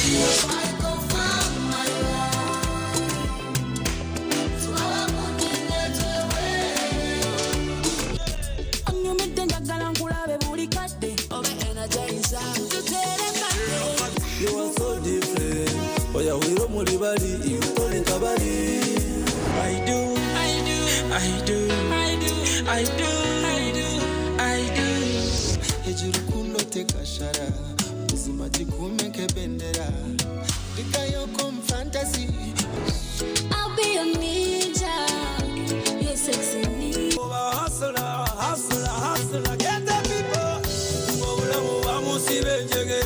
You are so different. Oh, yeah, we don't worry about it. You don't think about it. I do. Ejuru kuno teka shara. Uzima jikume kebendera. Dika yoko fantasy. I'll be a ninja. You're sexy ninja. Hustler. Get the people. Oh, vamos y ven, llegué.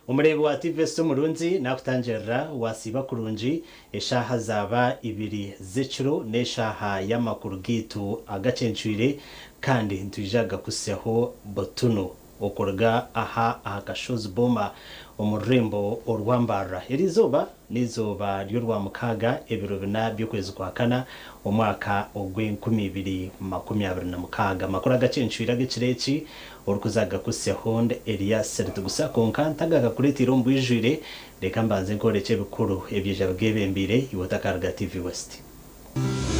Umurebo wa TV Murunzi nakutanjera wasiba kurunji eshaha zaba ibiri ziciro neshaha y'amakuru gitu AGACENCWIRE kandi ntujaga kuseho botuno okorga aha akashozi boma umurembo orwambara irizoba nizoba ry'urwa mukaga ebiro bina byokwezi kwa kana umwaka ogwe-2026 makuru AGACENCWIRE agicireki orukuzaga kusehonde Elias Rutugusa konkantaga kuretira mbwijire reka mbanze nkoreke bikuru ebyeja bwebembire iwotakarga TV West.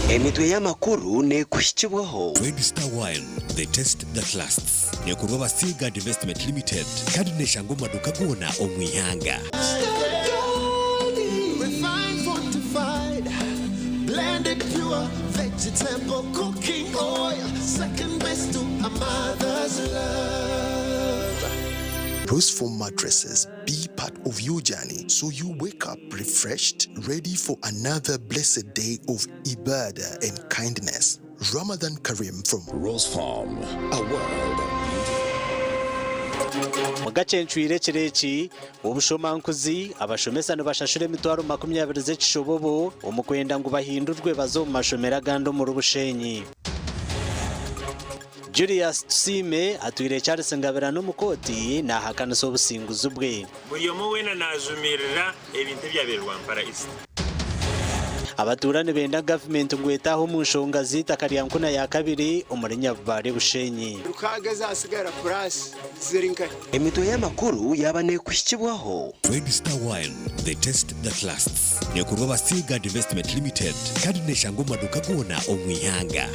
Emitwe y'amakuru ne kushikibwaho Red Star Wine, the taste that lasts. Ne kuroba Seagard Investment Limited. Kandi neshango maduka gona omwihanga. Refined, fortified, blended pure vegetable cooking oil, second best to a mother's love. Pros for mattresses, be part of your journey so you wake up refreshed, ready for another blessed day of ibadah and kindness. Ramadan Karim from Rose Farm, a world of AGACENCWIRE kireki ubushomankuzi abashomesano bashashure mitwaro 20 z'ekishobobo umukwenda ngo bahindurwe bazo mu mashomera gando mu rubushenyi. Julius Tusime atwire Charles Ngabera no mukoti na hakana so businguzu bwe. Buriyo mu wena najumirira ebintu byaberwa mpara isi. Abaturane benda government ngwetaho mu nshonga zita Karyankuna ya kabiri umurenya bare bushenyi. Rukaga zasigara plus zirinka. Emitwe y'amakuru yabane kushikibwaho Red Star Wine, the taste that lasts. Ne kuroba Seagard Investment Limited. Kandi neshango maduka gona omwihanga.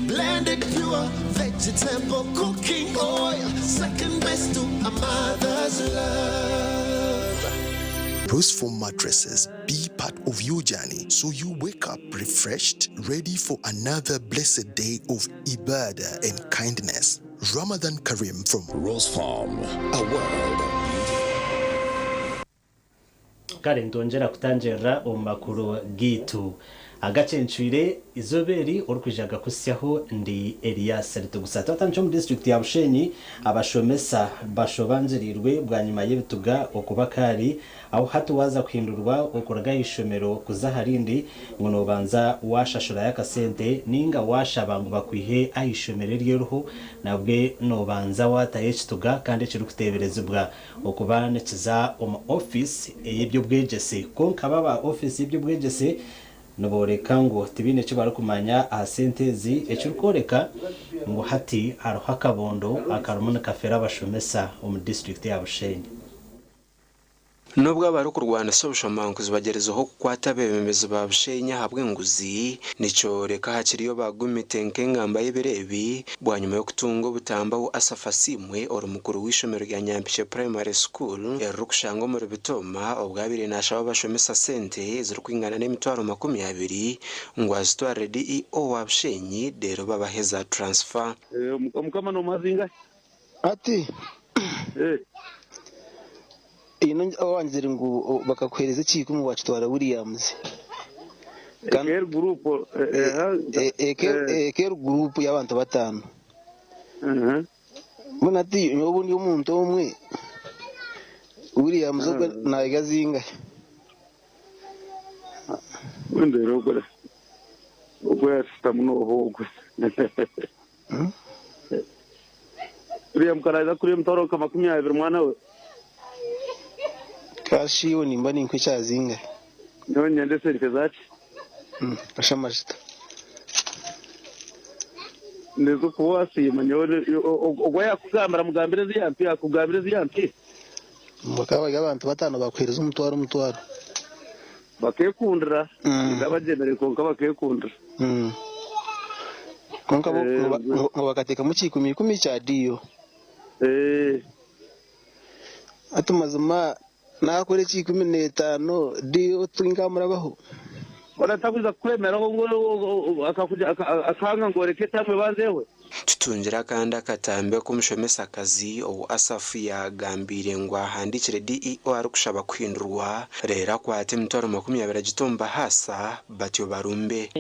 Blended pure vegetable cooking oil, second best to a mother's love. Pros for mattresses, be part of your journey so you wake up refreshed, ready for another blessed day of ibadah and kindness. Ramadan Karim from Rose Farm, a world of Kare ndongera kutanjera omakuru gitu AGACENCWIRE izoberi urukwijaga kusyaho ndi Elias Rutugusa tatancho mu district ya Bushenyi abashomesa bashobanzirirwe bwa nyuma y'ibituga okubakari aho hatuwaza kwindurwa okuraga ishomero kuzaharindi ngono banza washashura yakasente ninga washabangu bakwihe ayishomero ryeruho nabwe no banza wataye kituga kandi kiri kuteberezebwa okubane kiza office y'ibyo bwegese konka baba office y'ibyo bwegese noboreka ngo tibine cyo barakumanya asentezi ecyukoreka ngo hati aroha kabondo akarumuna kafera bashomesa mu district ya Bushenyi nubwo abari kurwana social mankuzi bagerezaho kwata bemeza ba Bushenyi habwe nguzi nico reka hakiriyo bagumitenke ngambaye berebi bwa nyuma yo kutungo butambaho asafasimwe oro mukuru w'ishomero rya Nyampishe Primary School erukushango muri bitoma obwabire nashaba bashomesa sente zirukwingana n'emitwaro 20 ngo azitware DEO wa Bushenyi dero babaheza transfer mukama no mazinga ati ino awanzira ngo bakakwereza iki mu wacitwara Williams Ker group group y'abantu batanu Muna ati ubundi umuntu umwe Williams na gazinga ndero gora ubwo system no hogo William karaza kuri mtoro kama 20 mwana we Kashiyo nimba ninkwe cyazinga none ndetse rikazati ashamashita nezo kuwasi manyore ogwaya kugambira mugambire ziyampi akugambire ziyampi bakaba abantu batano bakwiriza umutwaro bakekundira ndabagendere konka bakekundira konka ngo bakateka mu kikumi cya diyo atumazuma nakore 15 diyo twingamurabaho baratakuza kwemera ngo akakuja akanga ngo reke tamwe bazewe tutungira kandi akatambe kumushomesa akazi o asafu ya gambire ngo ahandikire DEO arukushaba kwindurwa rera kwate mutoro 20 gitomba hasa batyo barumbe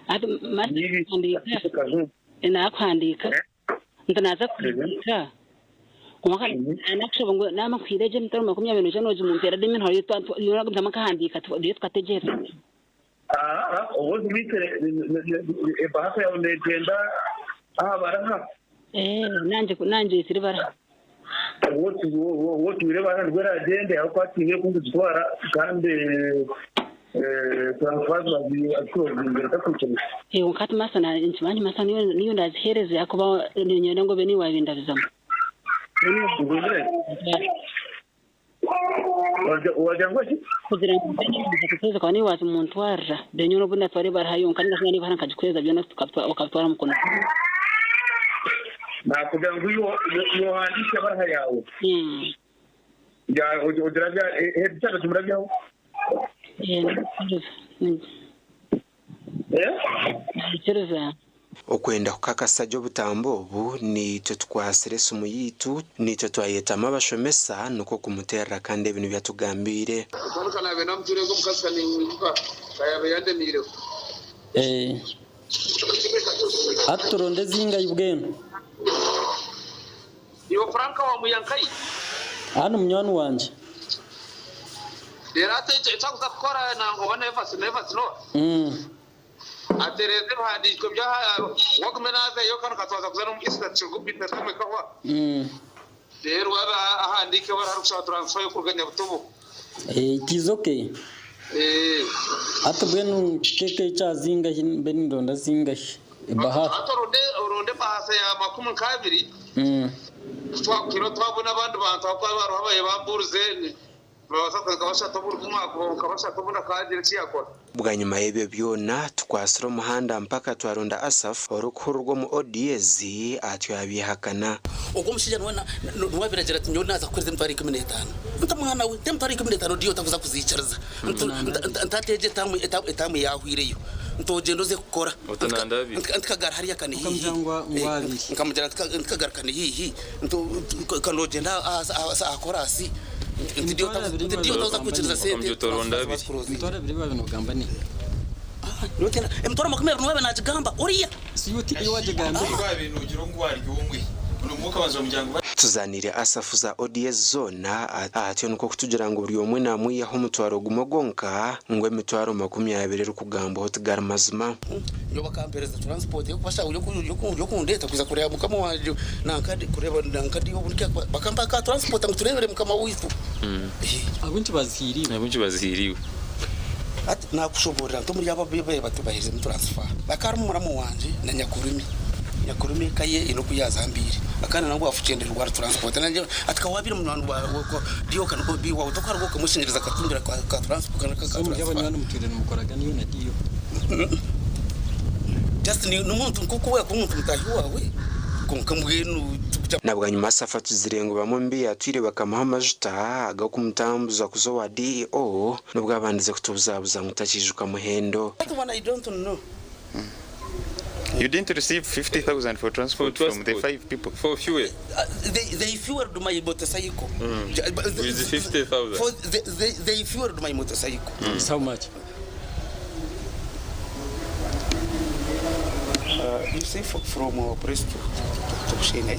ati kwandika ndanaza kwandika kumaka anakushoba ngo namakwireje mutoro 20 janoje umuntu yarademe nto yora gutama kahandika diyo twategera ubu zibikere bahasa ya ndegenda baraha nanje siri bara wotu bire bana rwera agende aho kwatinye kundutwara kandi transfer bazi akubwira takuchana ukati masana nchimani masana niyo ndazihereze yakuba nyonyene ngo beni wabindabizamo wajangwaje kugira ngo kuza kwa ni watu muntwara denyo no bunda twari barahayo kandi ngani bana kajikweza byo ukatwara mukono na kugira ngo yo handike barahayawo ya ujiraga cyane tumurabyaho kireza okwenda kukakasa butambo ubu ni twasiresa umuyitu ni twayetama abashomesa nuko kumuterera kandi ibintu byatugambire kana bena mturego mukasika ni nguka kayabe yandemire aturonde zinga ibweno iyo franka wa muyankai hano munywana wanje derate cyakuza gukora nango bana efasi no atereze bahadijwe bya wakumenaza yo kana katwaza kuzana umugisa cyugubita kamwe kawa rero ahandike bararusha transfer yo kurganya butubu it is okay atubwenu keke cha zinga beni ndonda zinga baha atoronde bahasa ya 20 twakiro twabona abantu bantu akwabaro habaye bamburuze bwa nyuma y'ibyo byona twasira umuhanda mpaka twaronda asaf orukurwo mu ODS atyo yabihakana uko mushijana wana nwabiragera ati nyo naza kweze mtwari 15 ntamwana we mtwari 15 diyo tavuza kuzicaraza ntateje tamu yahwireyo ntojendo ze gukora ntikagara hariya kane hihi nkamujana ntikagara kane hihi kanogenda akora asi ndiyo tavuza kwiciriza sente mtwara biri babino gamba ni Yotena emtora makumya no bana jigamba uriya siyuti iwaje gamba kwa bintu ugiro ngwari umwe uno mwuka wanzo umuryango tuzanire asafuza ODS zona ati nuko kutugira ngo buri umwe namwe yaho mutwaro gumogonka ngo emitwaro 20 rukugamba hotgar mazima yo bakampereza transport yo kubasha yo kundeta kuza kureba mukama wanje nankadi kureba nankadi yo burika bakamba ka transport ngo turebere mukama witu abunti bazihiriwe ati nakushobora to muri yaba batubahirize mu transfer bakarumura mu wanje na nyakurumi kaye ino kuyazambiri akana nango afucendera rwa transport nanje atkawabira mu bantu bako dio kana ko biwa utokarwo kamushinjiriza katundira ka transport ka so mujabanya hano muturere mukoraga niyo na dio just ni umuntu kuko we ko umuntu mutahiwa we kumukambwenu nabwo nyuma safatu zirengo bamombi atwire bakamaha amajuta agakumtambuza kuzowa DO nubwo abandize kutubuzabuza mutakijuka muhendo. I don't know. You didn't receive 50,000 for transport from the 5 people for fuel. They fueled my motorcycle. With 50,000. For they fueled my motorcycle. How much? You say from Brest to Shane.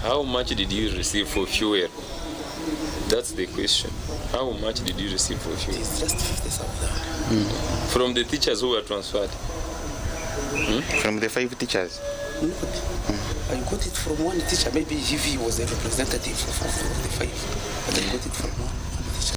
How much did you receive for fuel? That's the question. How much did you receive for fuel? It's just 50,000. From the teachers who were transferred? From the 5 teachers? I got it from one teacher. Maybe if he was a representative of the 5. But I got it from one.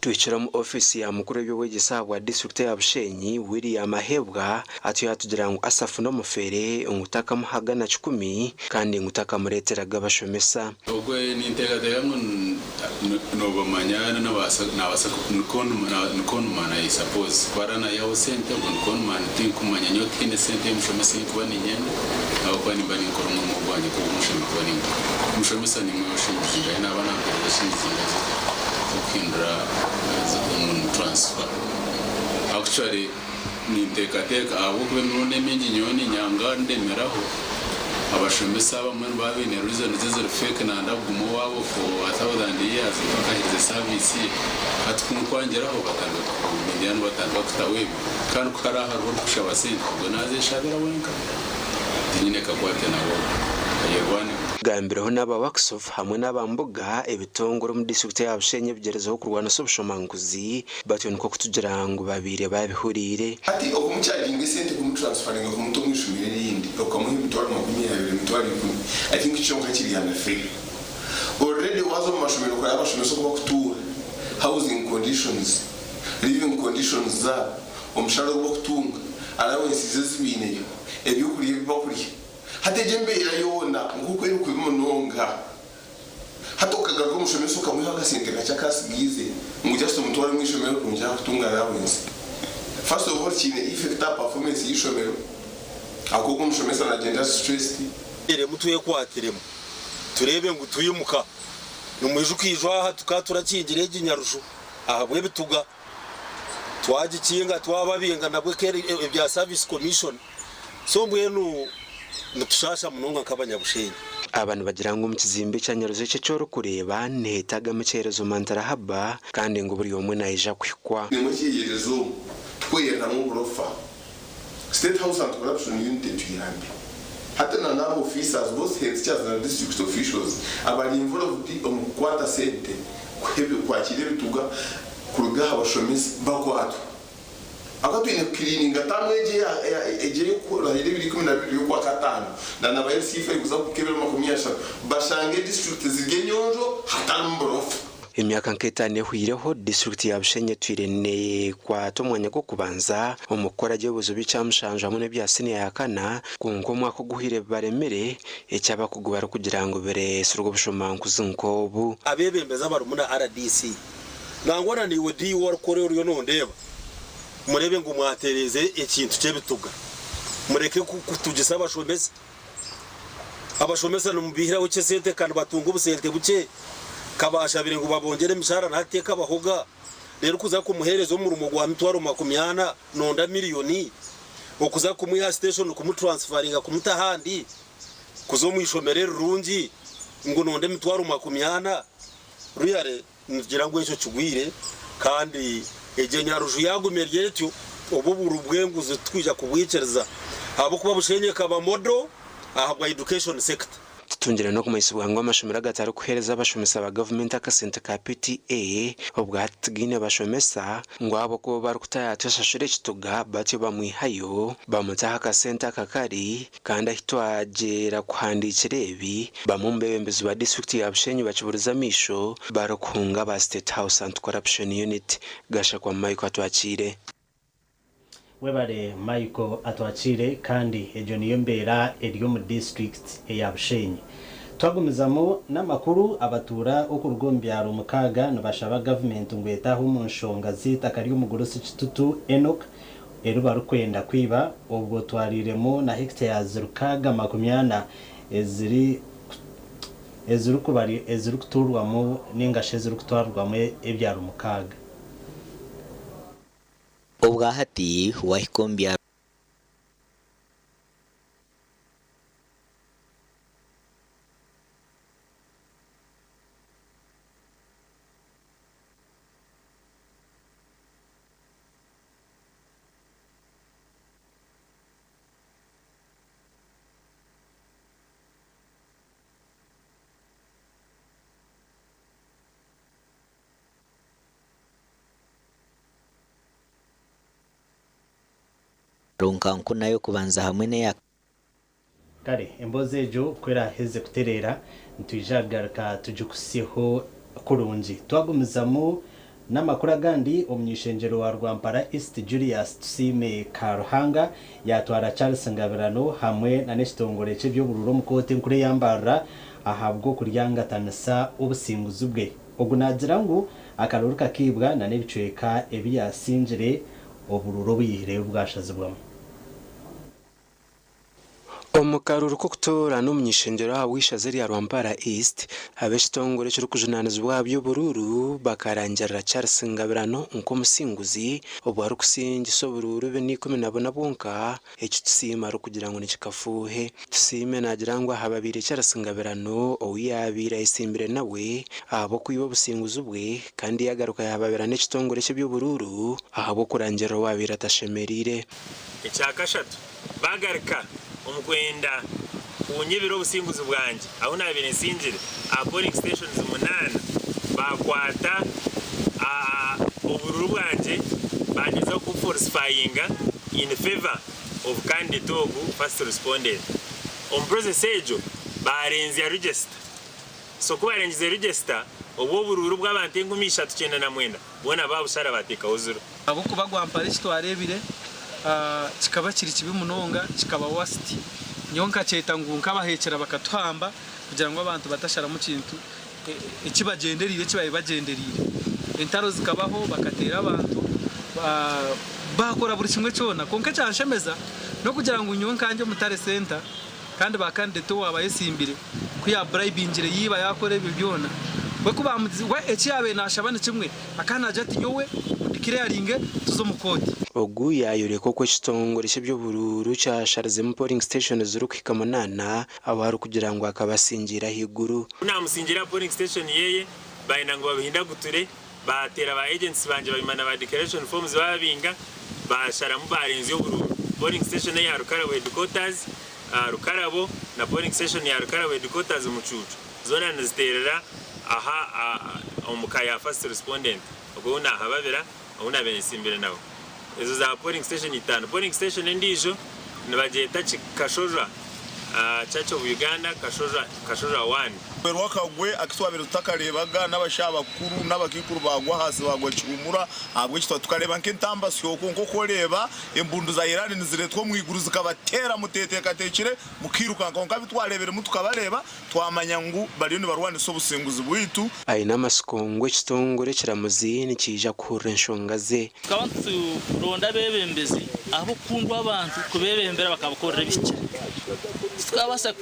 Twicara mu office ya mukuru w'igisabwa district ya Bushenyi William Ahebwa ati yatugira ngo asafu no mufere ngutaka muhagana 10 kandi ngutaka muretera gabashomesa ubwo ni integatega no bamanyana n'abasa nukono mana I suppose barana yawo sente nukono mana tinkumanya nyote ne sente mushomesa kuba ni nyene aho kwa ni bani nkoro mu mubanye ko mushomesa kuba ni mushomesa ni mwoshinjira n'abana bashinjira Kindra transfer. Actually, ni tekateka abukwe none mingi nyoni nyanga ndemeraho abashomesa bamwe babine reason zizere fake na ndagumo wabo for 1000 years bakahirize service atkumkwangeraho batanga miliyoni batanga kutawe kandi karaha ro kushaba sente ngo naze shabira wenka nyine kakwate nabo ayebwane gambireho n'aba workshop hamwe n'abambuga ebitongoro mu district ya Bushenyi bigerezaho kurwana sobushomanguzi batyo niko kutugira ngo babire babihurire ati okumucharging sente kumutransferinga kumutumwishumire yindi okamuha imitwaro 20 imitwaro 10 I think ico nkakiri yana free already wazo mashumiro kwa abashomesa kuba kutura housing conditions living conditions za omsharo kuba kutunga allowances zibine ebyo kuriye bibakuriye hatejembe yayona nguko iri kubimunonga hatokaga ko mushomesa ukamuha gasente gacha kasigize mujasto mutwara mwishomero kunja kutunga allowance first of all chine effect up performance yishomero akoko mushomesa na gender stress ere mutuye kwatiremo turebe ngo tuyumuka numweje ukijwa tukaturakingira eginyarusho aha bwe bituga twagikinga twababinga nabwe kere bya service commission so mbwenu mutushasha munonga kabanyabushenyi abantu bagira ngo mu kizimbe cyanyaruze cyo cyo kureba nehetaga mu cyerezo mantara haba kandi ngo buri umwe nayija kwikwa ni mu cyerezo twera mu burofa state house and corruption unit tuyambi hata na nabo officers both heads chairs and district officials abari involved mu kwata sente kwebe kwakire bituga kuruga abashomesi bakwatu akatwine cleaning atamweje eje ko rahire biri 12 yo kwa katano na na bayisifa ikuza kukebera 10 bashange district zigenyonjo hatambrof imyaka nketane hwireho district ya Bushenyi twirene kwa tomwanya ko kubanza umukora gibuzo bicamushanje hamwe bya senior yakana kungo mwako guhire baremere ecyaba kugubara kugira ngo bere surwo bushomankuzi nkobu abebembeza barumuna RDC nangona ni wedi war korero yo nondeba murebe ngo mwatereze ikintu cyebituga mureke kutugisa abashomesa no mubihira uke sente kandi batunga ubusente buke kabasha bire ngo babongere mishara nateka bahoga rero kuza kumuherezo mu rumo gwa mitwaro 20 nonda miliyoni okuza kumuha station kumutransferinga kumutahandi kuzo mwishomerera rungi ngo nonde mitwaro 20 ruyare ngira ngo ico kigwire kandi ejenyaruju yagumerye cyo obu burubwenguze twija kubwicereza abo kuba bushenye kaba model ahabwa education sector tutungire no kumayisibwa ngo amashomero agatari kuhereza abashomesa ba government akasente ka PTA obwatigine bashomesa ngo abo ko barukutayatesha shure kituga batyo bamwihayo bamutaha akasente akakari kandi ahitwagera kuhandikirebi bamumbebembezo ba district ya Bushenyi baciburiza misho barokunga ba State House Anti-Corruption Unit gasha kwa Michael atwakire webare Michael atwakire kandi ejo niyo mbera eriyo mu district ya Bushenyi twagumizamo n'amakuru abatura okurugombyaro umukaga nabashaba government ngwetaho mu nshonga zitaka ryo mugorosi kitutu Enoch erubarukwenda kwiba ubwo twariremo na hectares rukaga 80 eziri kuturwamo n'ingashe ziri kutwarwamo ebyaro umukaga obwahati wahikombya ronkanku nayo kubanza hamwe ne kare embozejo kwera heze kuterera ntujagaruka tujukusiho kurunji twagumizamo n'amakuru agandi omnyishenjero wa Rwampara East Julius Tusime Karuhanga yatwara Charles Ngabirano hamwe na nestongore cyo bururo mukote nkure yambara ahabwo kuryangatanisa ubusinguzi bwe ogunagira ngo akaruruka kibwa na nebicweka ebiyasinjire obururo buyire bwashazibwamo omukaruru ko kutora n'umunyishengero awishaze ya Rwampara East abeshitongore cyo kujunanizwa by'ubururu bakarangira Charles Ngabirano nko musinguzi obwari kusingiso bururu be nikome nabona bonka ekitusima ro kugira ngo nikikafuhe tusime nagira ngo hababire Charles Ngabirano oyabira isimbire nawe abo kuyibo businguzi bwe kandi yagaruka yababira n'ekitongore cyo by'ubururu abo kurangira wabira tashemerire icyakashatu bagarika umukwenda kunyibiro businguzi bwanje aho nabire nsinjire a polling stations 8 bakwata ubururu bwanje bageza ku falsifying in favor of candidate ogu first respondent on process ejo barenze register so kuba barenze register obwo bururu bw'abantu 399 bona babushara bateka uzuru abo kuba Rwampara kitwarebire kikaba kiri kibi munonga kikaba wasiti nyonka ceta ngunka bahekera bakatuhamba kugira ngo abantu batashara mu kintu ikibagenderire kibaye bagenderire entaro zikabaho bakatera abantu bakora buri kimwe cyona konke cyanshemeza no kugira ngo nyonka anje mutare center kandi bakandete wabayesimbire kuya bribingire yiba yakore bibyona we kubamuzi we ekiyabe nashabane kimwe akana jati nyowe kirearinge tuzo mukoti ogu yayure koko kitongore cyo bururu cha Charles polling station zurukika munana abaru kugira ngo akabasingira higuru namusingira polling station yeye bayina ngo babihinda guture batera ba agents banje babimana ba declaration forms babinga bashara mu barenzi yo bururu polling station ya Rukarabo headquarters Rukarabo na polling station ya Rukarabo headquarters mucucu zona naziterera aha omukaya first respondent ubwo na hababira una benisimbire nawo ezo za polling station 5 polling station ndijo nibageta Kashoja Church of Uganda Kashoja 1 Rwakagwe akitwabira tutakarebaga n'abashaba kuru n'abakikuru bagwa hasi bagwa cyumura abwe kitwa tukareba nkentamba syoko nko koreba embundu za Iran niziretwa mu iguru zikabatera muteteka tekire mukiruka nkonka bitwarebere mutukabareba twamanya ngo bari ni barwane so businguzi bwitu aina masikongwe kitongore kiramuzini kija kurenshonga ze kabantu ronda bebembezi abo kundwa abantu kubebembera bakabakorera bike twabasa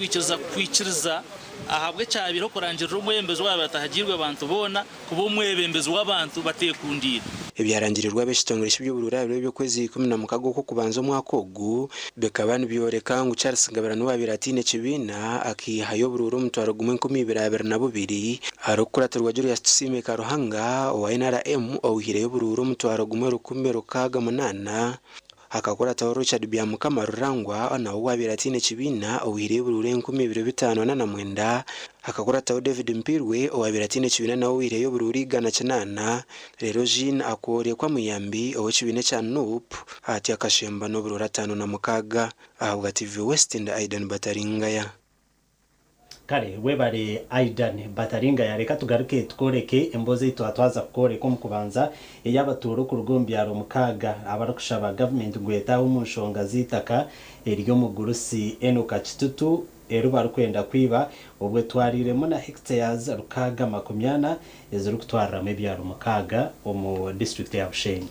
kwikiriza ahabwe cyabiro kurangira umwembezo wabatahagirwe abantu bona kuba umwebembezo w'abantu batekundira ibyarangirirwa beshitongoresha by'uburura byo kwezi 10 mu kago ko kubanza umwaka ogu bekabani biyoreka ngo Charles Ngabarano wabiratine kibina akihayo bururu mutwaro gumwe 2022 arokuraterwa Julius Tusime Karuhanga wa NRM ohireyo bururu mutwaro gumwe 10 akakora tawo Richard Byamukama Rurangwa na wabiratine kibina ohireyo bururu 2025 akakora tawo David Mpirwe owabiratine kibina na ohireyo bururu igana cyanana rero Jean akore kwa muyambi owe kibine cya Nup ati akashemba no bururu 5 ahubwo TV West and Aidan Bataringaya kare webare Aidan Bataringaya reka tugaruke tkoreke emboze twatwaza kore ko mukubanza yabaturo ku rugombyaro mukaga abarakushaba government gweta umushonga zitaka eryo mugurusi enoka kitutu eruba rukwenda kwiba ubwe twariremo na hectares rukaga 20 ezuru kutwara mu byaro mukaga mu district ya Bushenyi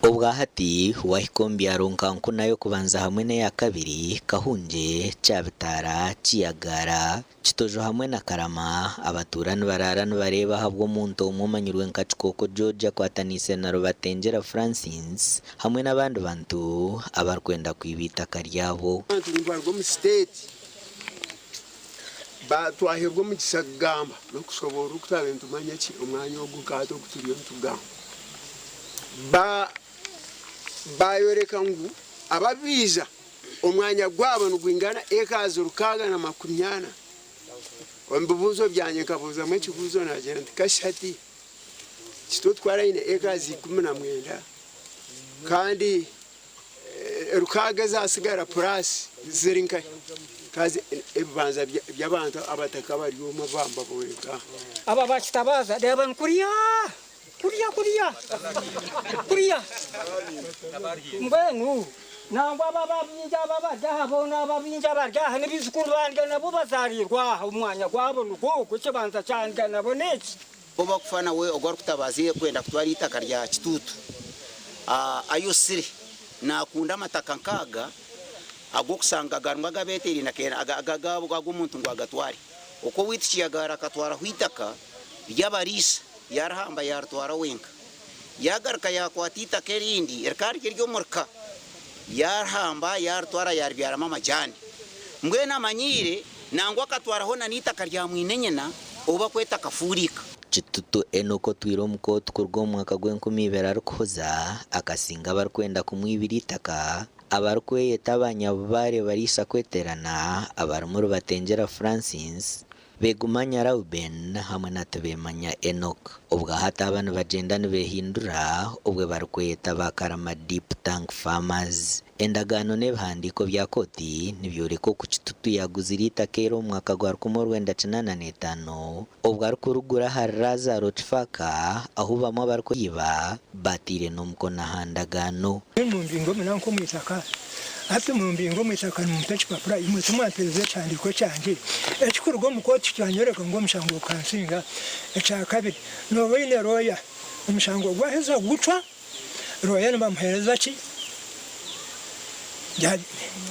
ubwa hati wahikombyaro nkanku nayo kubanza hamwe ne ya kabiri kahunje cyabitara kiyagara kitojo hamwe na Karama abaturani bararana bareba habwo muntu umumanyirwe nkacikoko Georgia kwatanise na Rubatengera Francis hamwe n'abandi bantu abarkwenda kwibita karyabo ndwarwo mu state ba twahirwo mu gisagamba no kushobora ukutabenda umanyaki umwanya wo gukato kuturiyo ntugamba bayoreka ngu ababiza umwanya gwabo n'ugwingana ekazo rukaga na 20 ombubuzo byanye kabuza mwe kibuzo nagenda kashati kito twaraine ekazi 19 kandi rukaga zasigara plus zirinka kazi ebanza byabantu abataka bari yo mabamba boyeka aba bakitabaza deba nkuriya kuriya mbenu nangwa babinja babajahabo babinja baryaha n'ibizukuru banje nabo bazarirwa umwanya gwabo nuko kukibanza cyane nabo neki bo bakufana we ogwara kutabaziye kwenda kutwara itaka rya kitutu ayo siri nakunda amataka nkaga ago kusanga garwaga beteri na kera agagabo gagumuntu ngwagatwari uko witishiyagara katwara hwitaka byabarisa yarahamba yartwara wenka yagarka yakwatita kerindi erkari kiryo murka yarahamba yartwara yarbyara mama jani mbwe namanyire nangwa katwara hona nita karya mwinenyena oba kweta kafurika kitutu enoko twiromko tukurwo mwaka gwenkumibera rukoza akasinga barkwenda kumwibiritaka abarkweye tabanyabare barisa kweterana abarumuru Batengera Francis begumanya Rauben hamwe natebemanya Enoch ubwa hata abantu bagendana behindura ubwe barkweta bakarama deep tank farmers endagano nebhandiko bya koti nibyoreko ku kitutu yaguzirita kero mwaka gwa 1995 ubwa rukurugura haraza rotifaka aho bamwe barkoyiba batire nomukona handagano mumbingo munanko mwitaka ati mumbingo mwitaka mutachi papura imwe tumwateze cyandiko cyanje ekikurgo mukoti cyanyoreka ngo mushango kansinga echa kabiri no wine roya umushango gwaheza gutwa roya nbamuhereza ki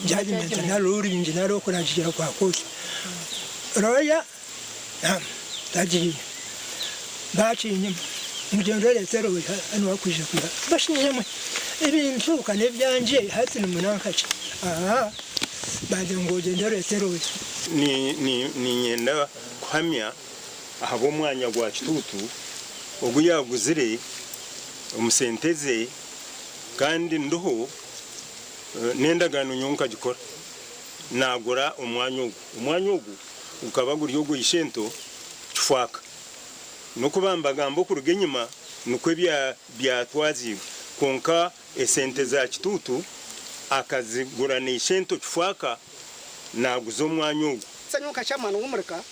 jadi mentana lori injinaro kurajira kwa koti roya taji bachi nyima mujendere tero anu wakuje kura bashinyemwe ibintu kane byanje hati numunankaci baje ngogendere tero ni nyenda kuhamya ahabo mwanya gwa kitutu oguyaguzire umusenteze kandi ndoho nendagano nyonka gikora nagura umwanya ugu ukaba guri yogo ishento kifaka no kubambagambo ku rugenyima nuko byatwaziwe konka esente za kitutu akazigura ni ishento kifaka naguzo umwanya ugu sanyuka chamano w'umurika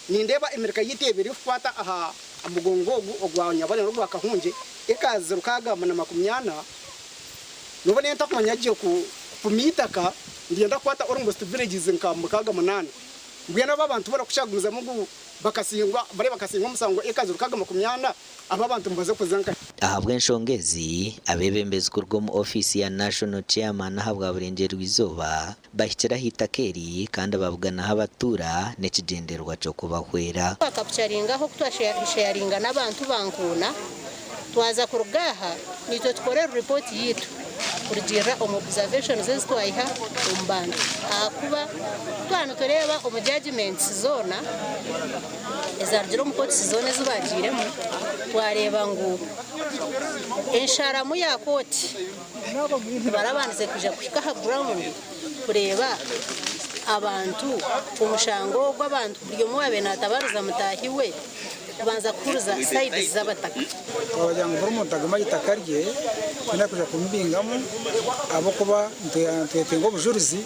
nindeba imirika yitebere ufata aha amugongo ogwanya bane ruba kahunje ikaze rukaga mana 20 nubone ntakumanyaje kumitaka ndienda kwata almost villages nkamukaga 8 mbwena babantu bara kushaguza mugu bakasingwa umusango ekazi rukaga 80 aba bantu mbaze kuzanka ahabwa enshongezi abebembezwa rwo mu office ya National Chairman ahabwa burengero izuba bashyira hitakeri kandi ababugana abatura n'ekigenderwa cyo kubahwera bakapcharinga ho kutwasharinga n'abantu bankuna twaza kurugaha nitwe tukorera report yitu kurugira observations zitwayiha umbanda akuba twana tureba judgments zona ezarjiro mu court zone zibagiremo twareba ngo ensharamu ya court barabanze kuja kushika ground kureba abantu umushango gw'abantu byo mubabe natabaruza mutahiwe kubanza kuruza side z'abataka abajyanga burumutaga itaka rye cyenda kuja kumbingamo abo kuba twetengo bujuruzi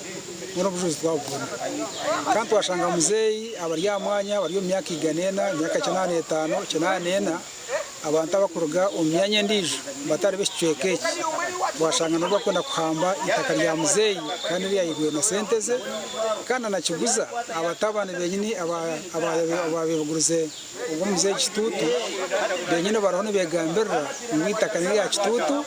muri bujuruzi twavuna kandi washanga muzeyi abaryamwanya bari mu myaka iganena myaka 95 abantu abakuruga umyanya ndijo batari bishweke washanga no bakunda kuhamba itaka rya muzeyi kandi yayiguye na senteze kandi anakiguza abatabane benyini ababivuguruze ubwo muzeyi kitutu benyine barone begambera mwitaka rya kitutu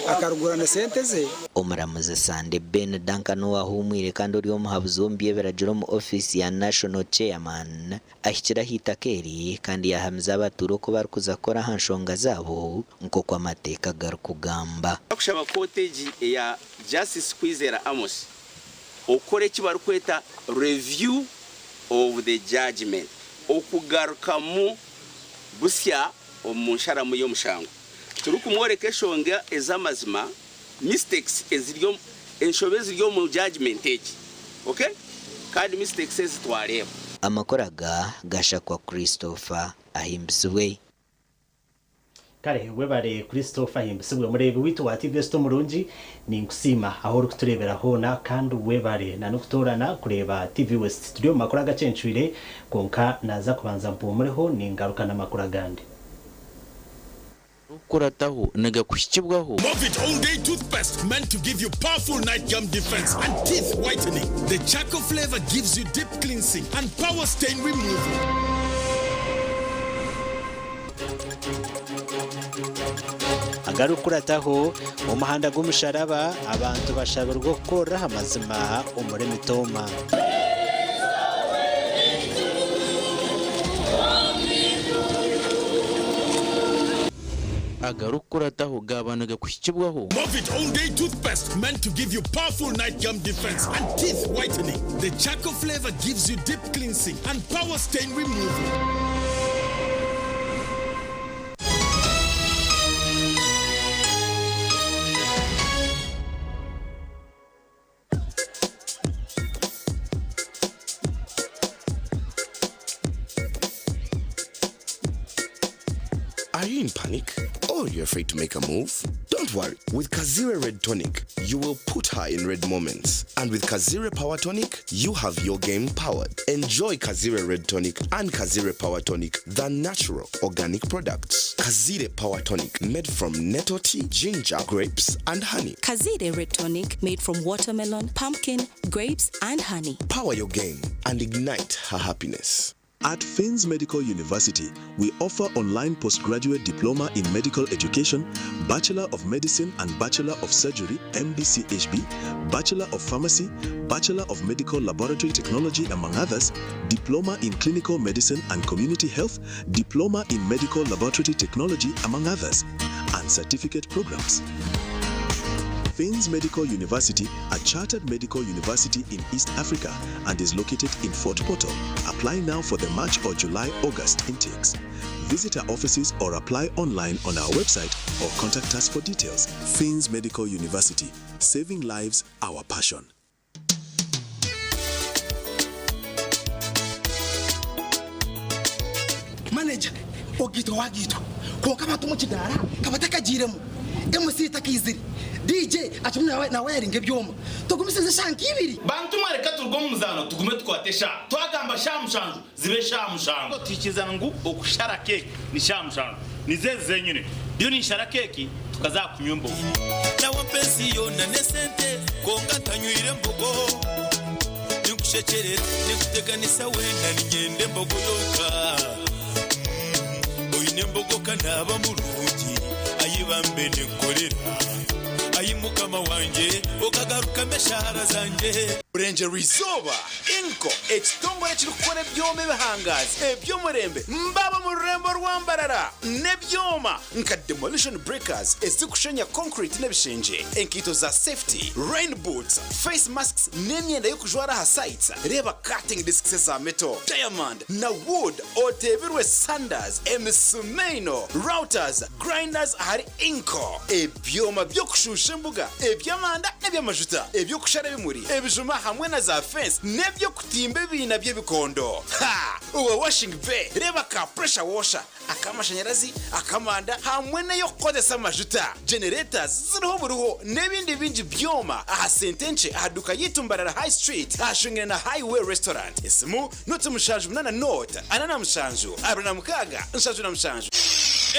akarugura na senteze omuramuze Sande Ben Duncan wahumwire kandi uri omuhabuzo mbyebera jero mu office ya National Chairman ashyira hitakeri kandi yahamza abaturo ko barukuza kora hanshonga zabo nko kwa mateka garukugamba akushaba cottage ya Justice Kwizera Amos okore kibarukweta review of the judgment okugarukamu busya omunsharamu yo mushango turukumworeke shonga ezamazima mistakes eziryo enshobezi ryo mu judgment eki okay kandi mistakes ezitwareba amakoraga gashakwa Christopher ahimbiswe kare webare Christopher ahimbiswe murebe witu wa TV Sto Murungi ni ngusima aho rukuturebera hona kandi webare na nukutorana kureba TV West Studio makoraga cencwire konka naza kubanza mpumureho ni ngarukana makoragandi kurataho naga kushikibwaho Movit all day toothpaste meant to give you powerful night gum defense and teeth whitening. The charcoal flavor gives you deep cleansing and power stain removal. agarukurataho umuhanda g'umusharaba abantu bashabirwa gukora amazima umuremitoma agarukurataho gabanaga kushikibwaho Movit all day toothpaste meant to give you powerful night gum defense and teeth whitening. The charcoal flavor gives you deep cleansing and power stain removal. Are you in panic? Or you're afraid to make a move? Don't worry. With Kazire Red Tonic, you will put her in red moments. And with Kazire Power Tonic, you have your game powered. Enjoy Kazire Red Tonic and Kazire Power Tonic, the natural organic products. Kazire Power Tonic, made from nettle tea, ginger, grapes, and honey. Kazire Red Tonic, made from watermelon, pumpkin, grapes, and honey. Power your game and ignite her happiness. At Fins Medical University, we offer online postgraduate diploma in medical education, Bachelor of Medicine and Bachelor of Surgery, MBCHB, Bachelor of Pharmacy, Bachelor of Medical Laboratory Technology, among others, Diploma in Clinical Medicine and Community Health, Diploma in Medical Laboratory Technology, among others, and certificate programs. Fins Medical University, a chartered medical university in East Africa and is located in Fort Portal. Apply now for the March or July-August intakes. Visit our offices or apply online on our website or contact us for details. Fins Medical University, saving lives, our passion. Manager, ogito wagito. Ko kama tumuchidara, kabataka jiremu. MC takiziri. DJ achumuna na wiring ebyoma tugumisize shanki ibiri bantu mwareka turgo muzano tugume twatesha twagamba shamushanju zibe shamushanju tikizana ngu okushara cake ni shamushanju nizeze nyine byo ni shara cake tukaza kunyumba na wapenzi yona nesente konga tanywire mbogo kushekerera nekuteganisa wenda ningende mbogoyoka oyine mbogoka naba mulungi ayibambe nekolera ayimukama wanje okagaruka meshahara zanje Ranger Rizoba Inko ekitongole kirukore byome bihangazi ebyomurembe mbaba mu rurembo rwambarara nebyoma nka demolition breakers ezikushenya concrete nebishenje enkito za safety rain boots face masks n'emyenda yo kujwara ha sites reba cutting discs za metal diamond na wood otebirwe sanders emisumeno routers grinders hari Inko ebyoma byo kushusha imbuga ebyamanda nebyamajuta ebyo kushara bimuri ebijuma hamwe na za fence nebyo kutimba bina by'ebikondo ha uwa washing bay reba ka pressure washer akamashanyarazi akamanda hamwe nayo kodesa majuta generators ziriho buruho nebindi binji byoma aha sentenche ahaduka yitumbarara high street ashingana na highway restaurant isimu nutumushanje munana note anana mushanju aruna mukaga nshanju na mushanju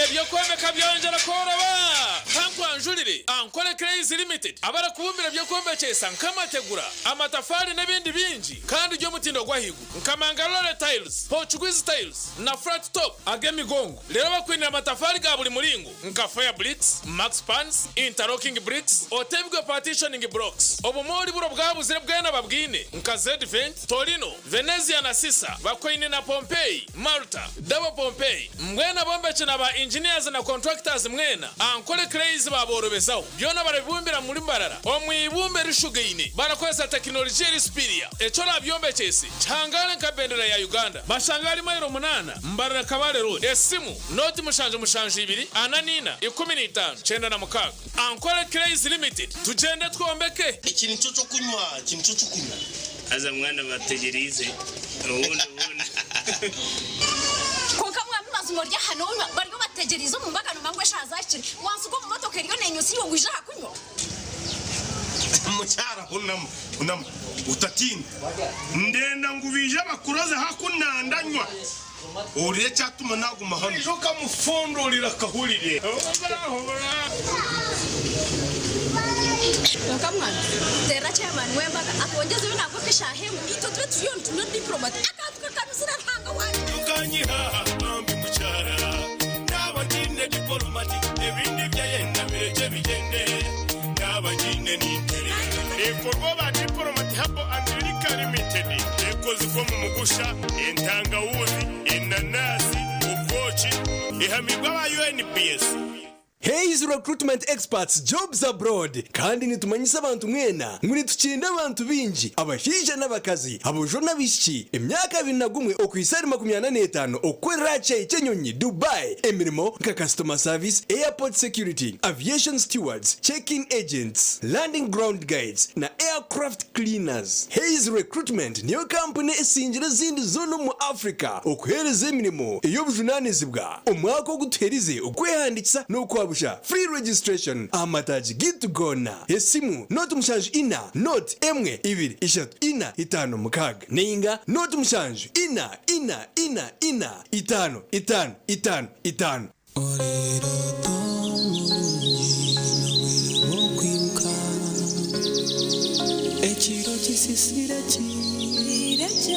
ebyo kwomeka byongera koroba kankwanjurire Ankole Crazy Limited abara kubumbira byo kombekesa nkamategura amatafari n'ebindi binji kandi ryo mutindo gwahigu nkamangalore tiles Portuguese tiles na flat top agemigongo lero bakwinira amatafari ga buli mulingo nka fire bricks max pans interlocking bricks otebwe partitioning blocks obumori buro bwabuzire bwena babwine nka Z-Vent Torino Venezia na Sisa bakwine na Pompeii Malta double Pompeii mwena bombeche na ba engineers na contractors mwena Ankole Crazy baborobezaho byona barabibumbira muri mbarara omwibumbe rishugeine barakoresha technology rispiria echo nabyombecyese cyangale nka bendera ya Uganda bashangali mayiro 8 mbarara kabale road esimu noti mushanje 2 ananina 15 chenda na mukaga Ankole Crazy Limited tugende twombeke ikintu cyo kunywa aza mwana bategerize ubona ngorya hano bari bategerizo mu mbagano mangwe shazakiri wansuko mu motoka iriyo nenyusi yo ngwija hakunywa mucyara unam utatinda ndenda ngubije bakuroze hakunandanywa uriye cyatuma naguma hano ejo kamufondorira kahurire Kamwana tera chairman wembaga akongeze binako kishahe mu ito twe tuyo ntuno diplomat akatuka kanusira hanga waje tukanyiha ambi mucyara nabagine diplomat ebindi byayenda bireje bigende nabagine nintere ekorwa ba diplomat habo America Limited ekozi ko mu mugusha entangawuzi inanasi ukochi ihamigwa ba UNPS Hayes recruitment experts jobs abroad kandi nitumanyisa abantu mwena muri tukinda abantu binji abashije n'abakazi abojo nabishiki imyaka 21 okwisari 25 okwera cyenyonyi Dubai emirimo nka customer service airport security aviation stewards check-in agents landing ground guides na aircraft cleaners. Hayes recruitment niyo company esinjira zindi zono mu Africa okwereza emirimo iyo bujunanizibwa umwaka guterize okwehandikisa no kwa free registration amataji gitu gona esimu not mushanju ina not emwe ibiri ishatu ina itano mukaga ninga not mushanju ina itano orero tomunyi nawere bokwibuka echiro chisisire chireje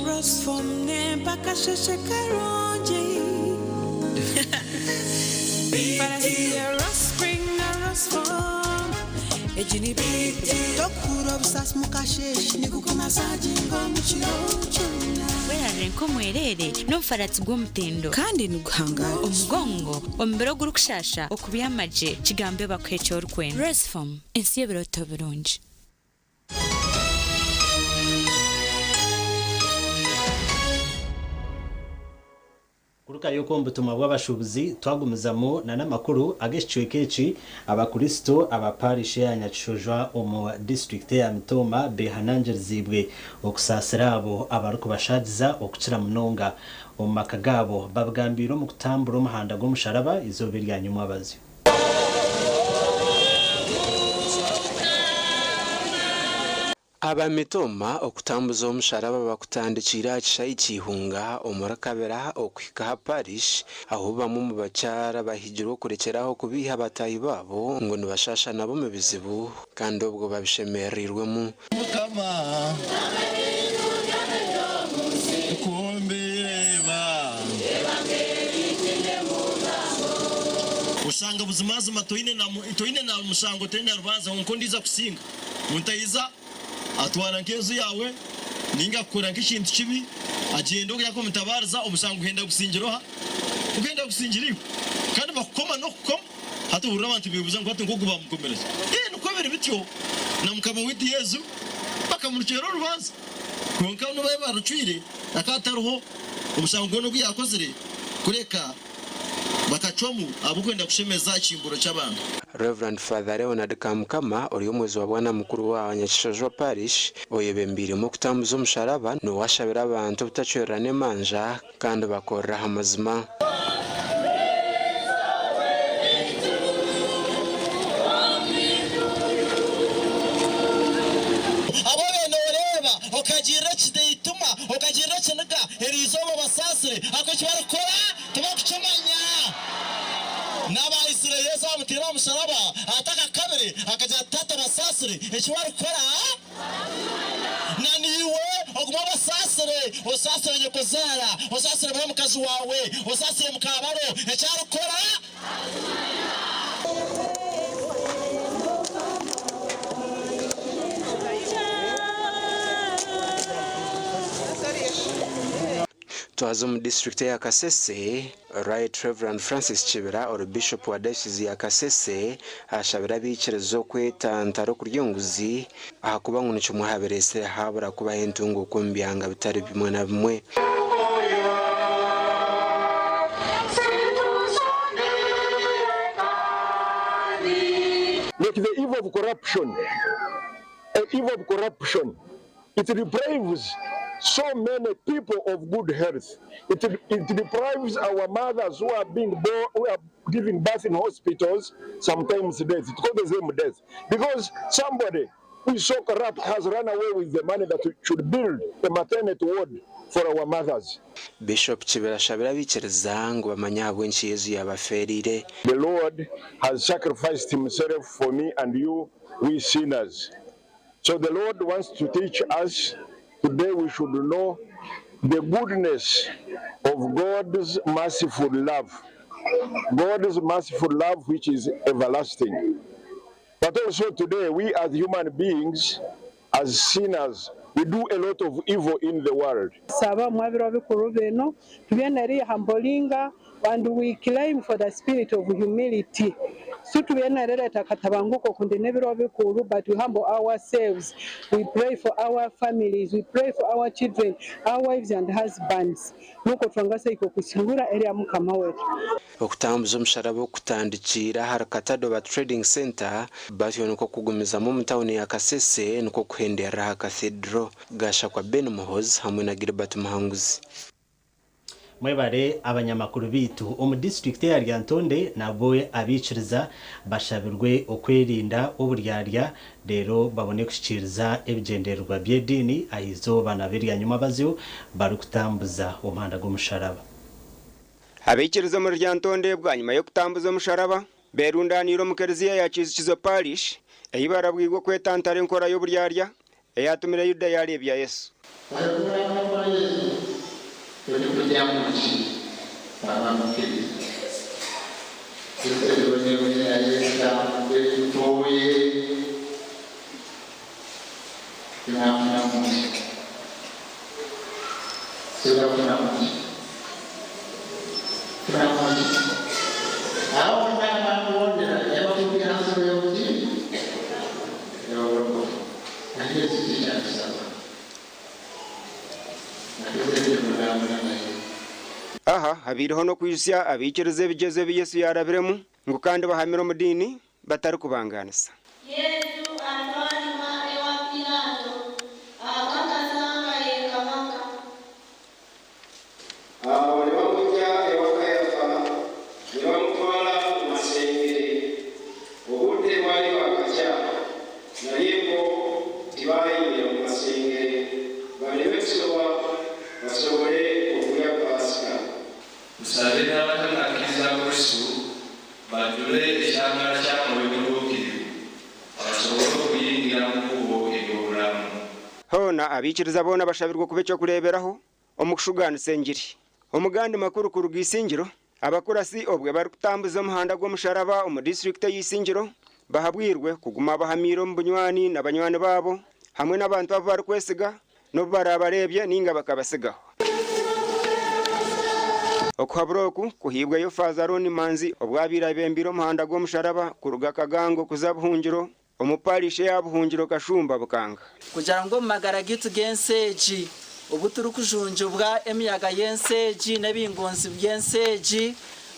rose from nempaka sheshe karonje Para see a rose spring, a rose farm. Ejini biti dokuro obsas mukashesh nikuko masaji ngomu chirochuna. Wera renko mwerere no mfaratsi gw'omutendo kandi nuguhanga omugongo ombero gurukushasha okubiyamaje kigambe bakwecho urkwena. Rose farm ensiye biroto birungi. Kuruka yuko mbutuma bw'abashubuzi twagumizamo na namakuru ageshwe kechi abakristo abaparishe ya Nyakishojwa omu district ya Mitoma behanangere zibwe okusasira abo abaruko bashadiza okukira munonga omakagabo babgambiro mu kutambura umuhanda g'omusharaba izobiri ya nyuma abazi abamitoma okutambuza omusharaba bakutandikira kishayi kihunga omurakabera okwika parish aho bamwe mu bakyara bahigirwa kurekeraho kubiha abatayi babo ngo nibashasha nabo mu bizibu kandi ubwo babishemerirwemo usanga buzimazima toine na mushango tena rubanza nko ndiza kusinga muntayiza atwara nkezo yawe ninga kukora nk'ikintu kibi agenda yako mutabariza umusango uhenda gusingiroha ugenda gusingiriwe kandi bakukoma no kukoma hata urura abantu bibuza ngo ngo bamukomereza nuko bere bityo na mukama witi Yesu bakamurukera rubanza konka no baye barucwire akataruho umusango no yakozere kureka bakachomu abukwenda kushemeza chimburo cy'abantu. Reverend Father Leonard Kamkama uri umuyobozi wa bwana mukuru wa Nyakishojo Parish oyebembire mu kutambuza umusharaba no washabira abantu butacyorane manja kandi bakorera amazima. Ababene oreba okagira kideyituma okagira kinaga erizo babasasire akakibakora tubakucamanya n'abayisirayeli zamutera umusaraba ataka kabiri akajya tata basasire ekiwari kora naniwe oguma basasire osasire nyokozara osasire mukazi wawe osasire mukabaro ecyari kora Twazo mu district ya Kasese, Right Reverend Francis Chibera or Bishop wa Diocese ya Kasese ashabira bikirezo kwetantaro kuryunguzi ahakuba ngo nicyo muhaberese habura kuba hentungo kumbyanga bitari bimwe na bimwe. Like the evil of corruption, it deprives so many people of good health. It deprives our mothers who are being born, who are giving birth in hospitals, sometimes death. It causes them death. Because somebody who is so corrupt has run away with the money that should build a maternity ward for our mothers. Bishop Chibera shabira bikereza ngo bamanya bwenshi Yesu yabaferire. The Lord has sacrificed himself for me and you, we sinners. So the Lord wants to teach us. Today we should know the goodness of God's merciful love. God's merciful love which is everlasting. But also today we as human beings, as sinners, we do a lot of evil in the world. Saba mwabiro bikuru beno tubienari hambolinga and we claim for the spirit of humility. So tubienari takatabanguko kundi nebiro bikuru, but we humble ourselves. We pray for our families, we pray for our children, our wives and husbands. Nuko twangasa iko kusingura area mukama wetu. Okutambuza umusharaba okutandikira harakatado ba trading center batyo nuko kugumiza mu mtawuni ya Kasese nuko kuhendera cathedral gasha kwa Ben Muhozi hamwe na Gilbert Muhanguzi. Mwebare abanyamakuru bitu omu district ya Ryantonde nabo abiciriza bashabirwe okwerinda oburyarya rero babone kushikiriza ebigenderwa by'edini ahizo banabirya nyuma bazyo barukutambuza umuhanda g'umusharaba. Abikiriza mu Ryantonde bwa nyuma yo kutambuza umusharaba berundaniro mu Kiliziya ya Kizikizo Parish eyibara bwigwa kwetantara enkora y'oburyarya eyatumira Yuda yarebya Yesu. Aha habiriho no kwisya abikirize bigeze Yesu yarabiremu ngo kandi bahamira mu dini batari kubanganisa. Yesu anwanyuma ewa Pilato akakasanga yekamaka. Wali wamujja ewa Kayafa ne bamutwala mu masengere obudde bwali bwakakya naye bo tibaayingira mu nyuma abikiriza bona bashabirwa kubecyo kureberaho omukushugana sengiri omugandi makuru ku rugisingiro abakurasi obwe bari kutambuza umuhanda gw'omusharaba omu district y'isingiro bahabwirwe kuguma bahamiro mu bunywani n'abanywani babo hamwe n'abantu abo bari kwesiga no barabarebye ninga bakabasigaho okuhabroku kuhibwa yo Fazaroni Manzi obwabira bembiro muhanda gw'omusharaba kuruga Kagango kuzabuhungiro omuparishe yabuhungiro Kashumba Bukanga kugira ngo magara gitu genseji ubuturu kujunjubwa emiyaga yenseji n'ebingonzi byenseji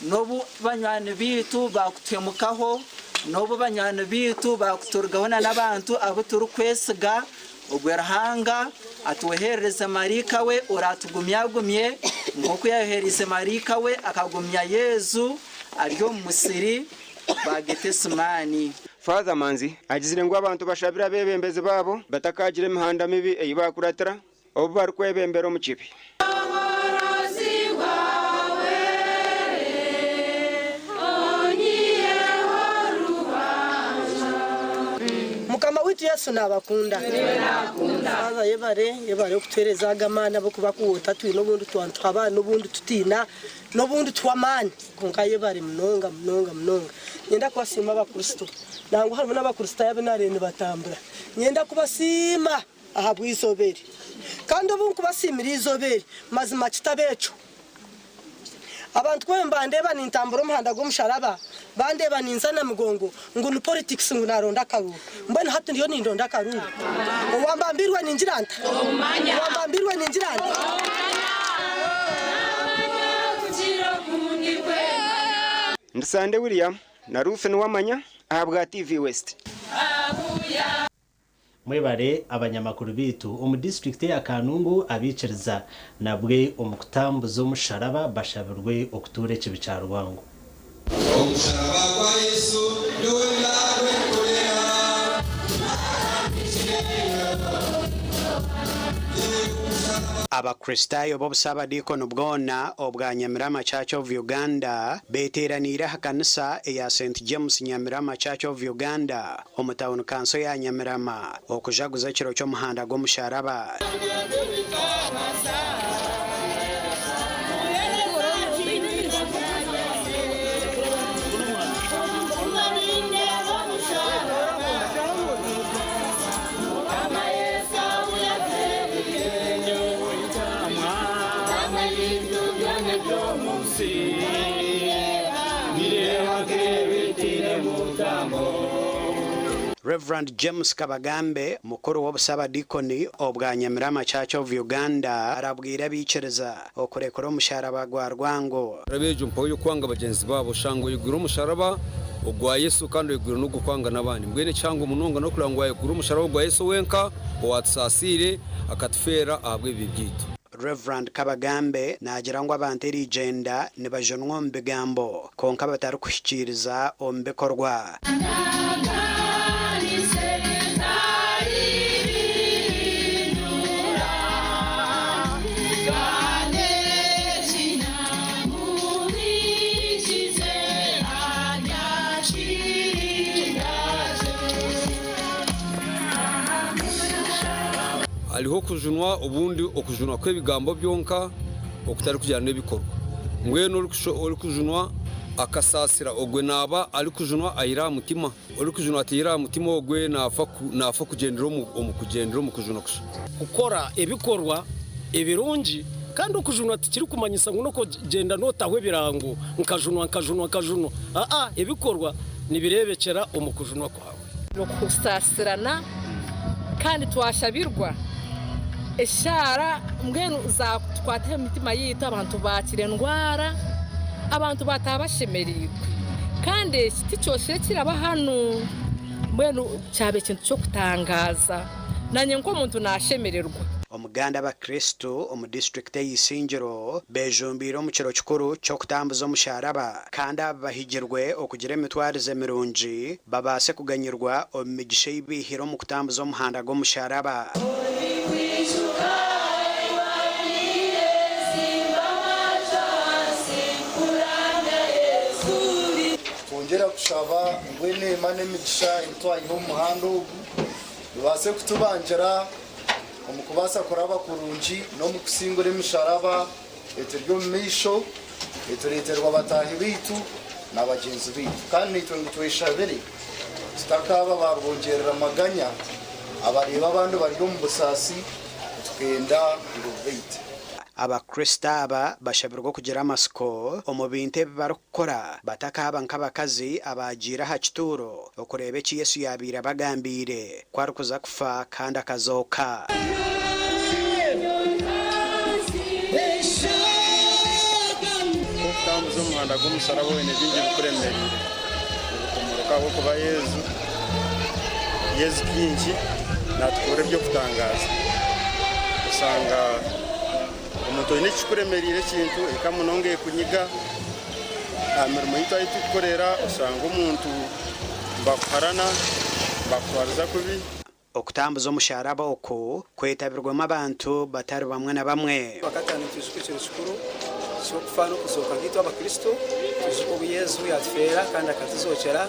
nobu banywani bitu bakutemukaho nobu banywani bitu bakuturugabona n'abantu abo turi kwesiga ogwerahanga atuhereze marika we uratugumyagumye nk'uko yahereze marika we akagumya Yezu ariyo musiri bagetesimani. Father Manzi agizire ngo abantu bashabira bebembeze babo batakagire imihanda mibi eyibakuratira obu bari kwebembera mu kibi. Mukama witu Yesu nabakunda Father yebare okutereza agamana bo kubakuota twino bundu twantu abana n'obundi tutina n'obundi twamani konka yebare mnonga nyenda kwasima abakristo nangu harimo n'abakristo yabe narene batambura nyenda kubasima ahabwisoberi kandi obu kubasimira izoberi mazima kitabecho abantu kwemba ndeba nintambura umuhanda gw'omusharaba bandeba ninzana mugongo ngo ni politics ngo naronda karuru mbona hatu ndiyo nindonda karuru wambambirwe ninjiranta wambambirwe ninjiranta Ndisande William na Rufen wamanya ahabwa TV West mwebare abanyamakuru bitu omu district ya Kanungu abiciriza nabwe omukutambuza omusharaba bashabirwe okutura ekibica Rwango omusharaba kwa Yesu lulagwe kolera abakristayo b'obusabadikono bwona obwa Nyamirama Church of Uganda beteranire hakanisa eya St James Nyamirama Church of Uganda omutawuni kanso ya Nyamirama okujaguza ekiro ky'omuhanda gw'omusharaba. Reverend James Kabagambe mukuru w'obusabadikoni obwa Nyamirama Church of Uganda arabwira abikiriza okurekora omusharaba gwa Rwango rabejo mpayo kwanga bagenzi babo shango yigura omusharaba ogwa Yesu kandi yigura no gukwanga nabandi mbwene cyangwa umunonga no kurangwa yigura omusharaba gwa Yesu wenka owatsasire akatfera ahabwe bibyitu. Reverend Kabagambe nagira ngo abantu erigenda nibajonwa mu bigambo konka batari kushikiriza ombekorwa. Aliho kujunwa ubundi okujunwa kwebigambo byonka okutari kujyana n'ebikorwa ngweno uri kujunwa akasasira ogwe naba ari kujunwa ayira mutima uri kujunwa atira mutima ogwe nafa kugendera mu kujunwa gukora ebikorwa ebirungi kandi okujunwa tikiri kumanyisa ngo no genda notahwe birango nkajunwa ebikorwa nibirebekera omukujunwa kwawe no kusasirana kandi twashabirwa eshara mbwenu za twateye imitima yita abantu bakire ndwara abantu batabashemerirwe kandi iki cyose kiraba hano mbwenu cyabe kintu cyo kutangaza nanye ngo umuntu nashemererwa. Omuganda abakristo omu district y'Isingiro bejumbira mu kiro kikuru cyo kutambuza omusharaba kandi abahigirwe okugira emitwarize mirungi babase kuganyirwa omu migisha y'ibihiro mu kutambuza omuhanda gw'omusharaba. twongera kushaba ngwene mane migisha itwayeho umuhanda bibase kutubanjira omukubasa kuraba kurungi no mukusingura emisharaba eturyo misho etureterwa batahi bitu n'abagenzi bitu kandi nitwe ngitwishabire tutakaba barwongerera amaganya abareba abandi bari mu busasi tukenda ngubite abakrista aba bashabirwa kugira amasiko omu bintu barukora batakaba nk'abakazi abagira ha kituro okureba eki Yesu yabira bagambire kwari kuza kufa kandi akazoka okutambuza omuhanda gw'omusaraba wene bingi bikuremerire okumurika aho kuba yezu kingi natukura ebyo kutangaza usanga omuntu oyine ekikuremerire ekintu ekamunonga ekunyiga mirimo yitu ahi tukukorera usanga omuntu bakuharana bakutwariza kubi okutambuza omusharaba oku kwetabirwamu abantu batari bamwe na bamwe wakatani tuzuko kino kikuru kyokufana okuzoka nk'itwe abakristo tuzuko Yesu yatufera kandi akatuzokera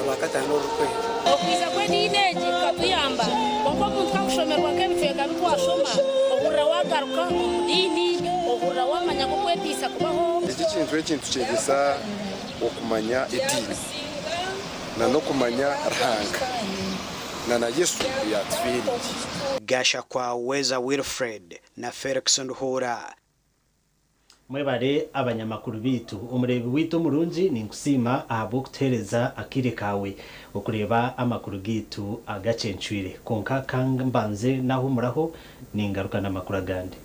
wakatani n'orukwe okwiza kw'ediineegi katuyamba konka omuntu kakushomerwa nk'ebicweka bitwashoma ohurira wagaruka omu diini ohurira wamanya nk'okwetiisa kubaho eki kintu kyegesa okumanya ediini n'okumanya Ruhanga na Yesu yatufirire gasha kwa Weza Wilfred na Felix Nduhura mwebare abanyamakuru bitu umurebi witu murungi ninkusima ahabo kutereza akire kawe okureba amakuru gitu agacencwire konka kambanze naho muraho ningaruka namakuru agande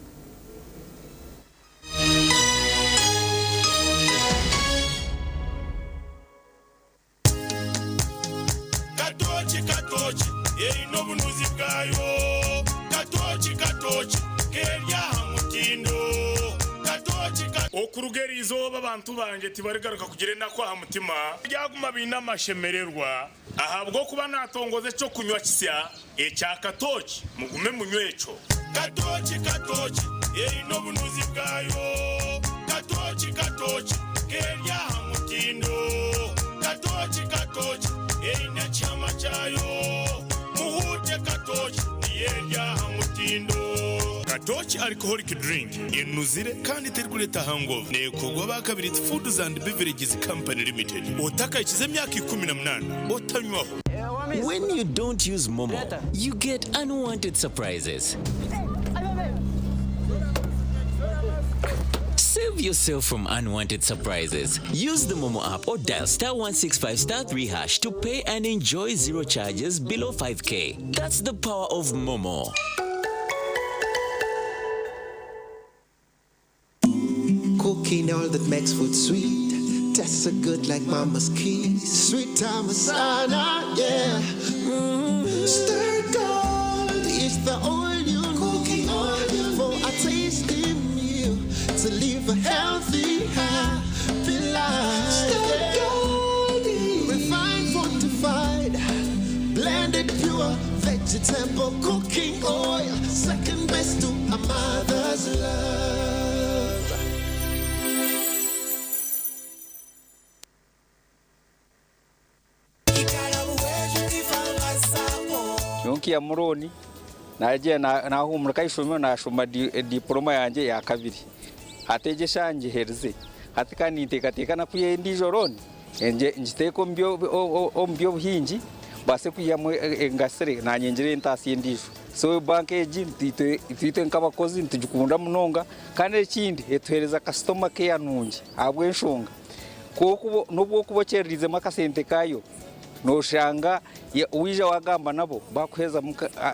katochi ino bunuzi bwayo katochi kerya mutindo okurugerizo abantu banje tibarigaruka kugire nakwa mutima byaguma bina mashemererwa ahabwo kuba natongoze cyo kunywa kisya ecya katochi mugume munywecho katochi ino bunuzi bwayo katochi kerya mutindo katochi ina chama chayo muhute katochi yerya mutindo Katochi alcoholic drink inuzire kandi terkuleta hangover nekogwa bakabiri Foods and Beverages Company Limited otaka ikize myaka 18 otanywaho. When you don't use Momo, you get unwanted surprises. Save yourself from unwanted surprises. Use the Momo app or dial *165*3# to pay and enjoy zero charges below 5K. That's the power of Momo. Cooking all that makes food sweet. Tastes so good like mama's keys. Sweet Tamasana, yeah. Stir gold is the oil you cooking oil for a tasty meal to live a healthy, happy life. Stir gold, refined, fortified, blended pure vegetable cooking oil, second best to a mother's love. Yonki ya muroni naje nahumura kayishomyo nashoma diploma yanje ya kabiri hatejeshanje herze hatikani ntekateka na kuye ndijoroni enje njiteko mbyo buhinji base kuyamwe engasere nanyengere ntasi ndijo so bank eji twite nkabakozi ntujukunda munonga kandi ekindi etuhereza customer care nungi abwe nshonga kuko nubwo kubokererize makasente kayo noshanga uwija wagamba nabo bakuheza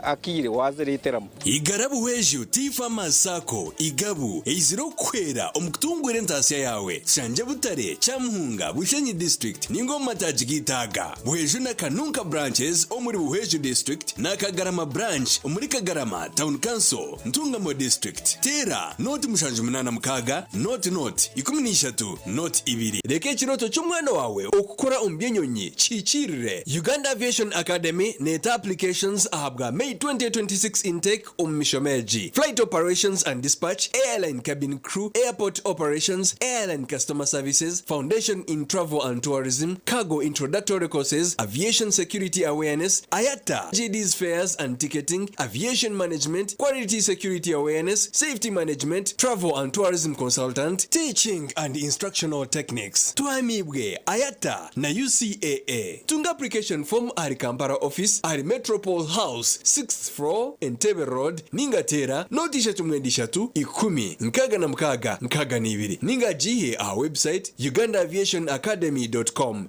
akire wazereteramo igarabu weju tifa masako igabu eiziro kwera omukutungwire ntasiya yawe chanje butare chamuhunga bushenyi district ningoma tajigitaga buheju na kanunka branches omuri buheju district na kagarama branch omuri kagarama town council ntungamo district tera noti mushanju munana mukaga noti 13 not ibiri reke chiroto cy'umwana wawe okukora umbyenyonyi chiciri Muhurire Uganda Aviation Academy neta applications ahabwa May 2026 intake Mishomeji Flight Operations and Dispatch, Airline Cabin Crew, Airport Operations, Airline Customer Services, Foundation in Travel and Tourism, Cargo Introductory Courses, Aviation Security Awareness, IATA, GD's Fares and Ticketing, Aviation Management, Quality Security Awareness, Safety Management, Travel and Tourism Consultant, Teaching and Instructional Techniques. Tuamibwe, IATA na UCAA. Tunga application form ari Kampala office, ari Metropole House, 6th floor, Entebbe Road, Ningatera, notisha tumwendishatu, 10, nkaga na mkaga, nkaga nibiri. Ninga jihe our website, ugandaviationacademy.com.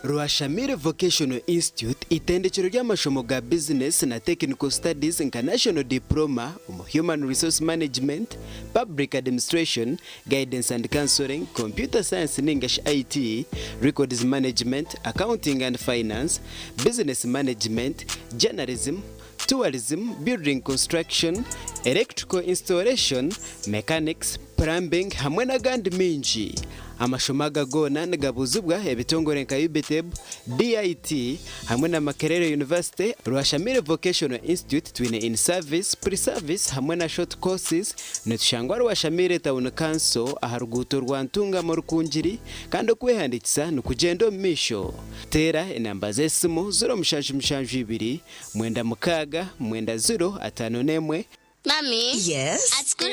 Rwashamire Vocational Institute itendekero ry'amashomo ga business na technical studies international diploma human resource management, public administration, guidance and counseling, computer science and English IT, records management, accounting and finance, business management, journalism, tourism, building construction, electrical installation, mechanics, plumbing hamwe n'agandi minji. Amashomaga gona nagabuzubwa ebitongore nka UBTEB, DIT hamwe na Makerere University. Rwashamire Vocational Institute twine in service, pre-service hamwe na short courses. Netushangwa Rwashamire Town Council aharuguto rwantunga mu Rukungiri kandi okwehandikisa nukugendo misho. Tera enamba zesimu 0772 9 9 Mommy? Yes? At school,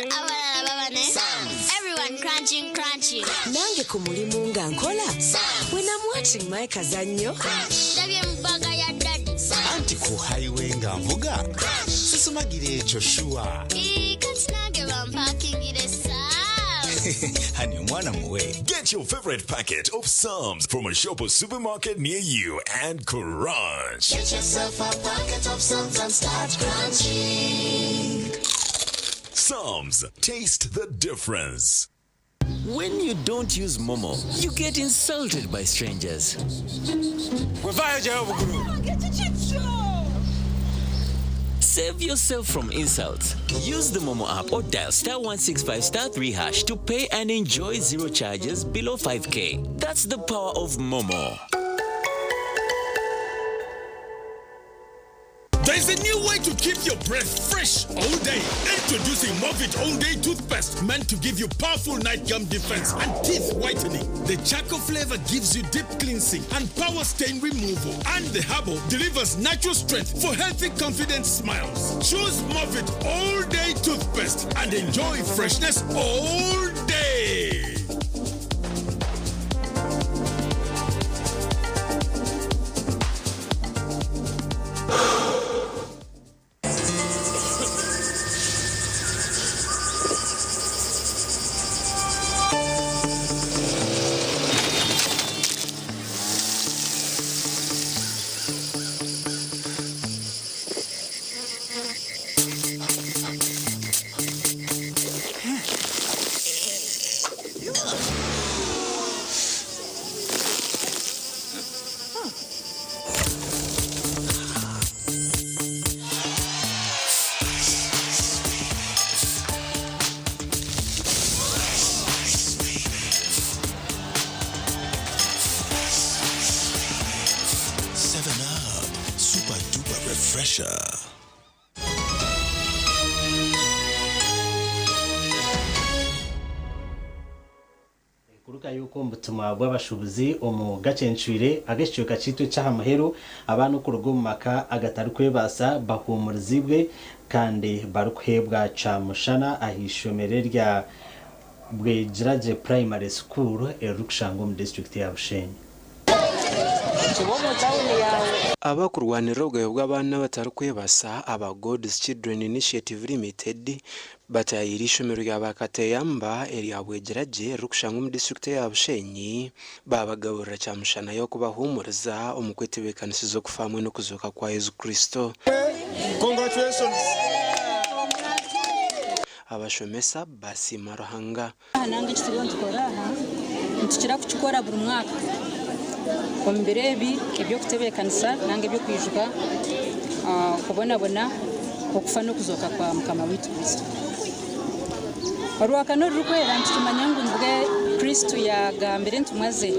everyone crunching. Nange kumulimu nga nkola. When I'm watching my kazanyo. Anti ku highway nga mvuga. Sisumagire Joshua. Honey, mwana muwe. Get your favorite packet of Psalms from a shop or supermarket near you and crunch. Get yourself a packet of Psalms and start crunching. Psalms, taste the difference. When you don't use Momo, you get insulted by strangers. Save yourself from insults. Use the Momo app or dial *165*3# to pay and enjoy zero charges below 5K. That's the power of Momo. There's a new way to keep your breath fresh all day. Introducing Movit All Day Toothpaste, meant to give you powerful night gum defense and teeth whitening. The charcoal flavor gives you deep cleansing and power stain removal. And the herbal delivers natural strength for healthy, confident smiles. Choose Movit All Day Toothpaste and enjoy freshness all day. Kuruka yuko mbutuma bw'abashubuzi omu gacencwire ageshyo kacitwe cy'amaheru abantu ku rugo maka agatari kwebasa bahumurizibwe kandi barukwebwa ca mushana ahishomere rya bwejiraje primary school erukshango mu district ya Bushenyi. Abakurwanira ubwayo bw'abana batari kwebasa aba God's Children Initiative Limited batayira ishomero ry'abakateyamba erya bwejiraje rukushango mu district ya Bushenyi babagaburira cyamushana yo kubahumuriza omukwetibekanisizo kufamwe no kuzoka kwa Yesu Kristo. Congratulations. Abashomesa basima Ruhanga. Nange kitiriyo ntukora ntukira kuchikora buri mwaka. Komberebi ebyo kutebekanisa nange byo kwijuka kubonabona okufa no kuzoka kwa mukama witu Kristo. Orwakano rukwera ntumanyangu mvuge Kristo yagambire ntumwaze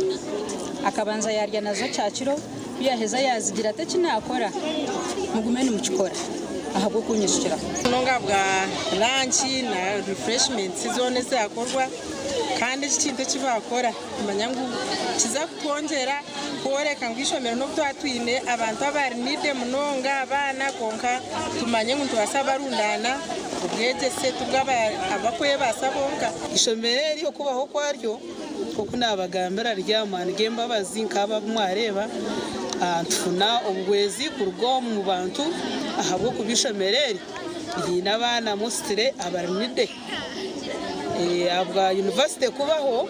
akabanza yarya nazo cyakiro yaheza yazigira ate kinakora mugumene mukikora ahabwo kunyishikira nonga bwa lunch na refreshments zone zakorwa kandi ikintu kibakora amanyangu kizakutongera koreka ngishomero no twatwine abantu abari nide munonga abana konka tumanye ngo twasaba rundana ubwege se tugaba abakwe basabonka ishomero ryo kubaho kwaryo kuko nabagambira ryamana gemba bazinkaba mwareba tufuna ubwezi kurwo mu bantu ahabwo kubishomereri iyi nabana mustire abarinide abwa university kubaho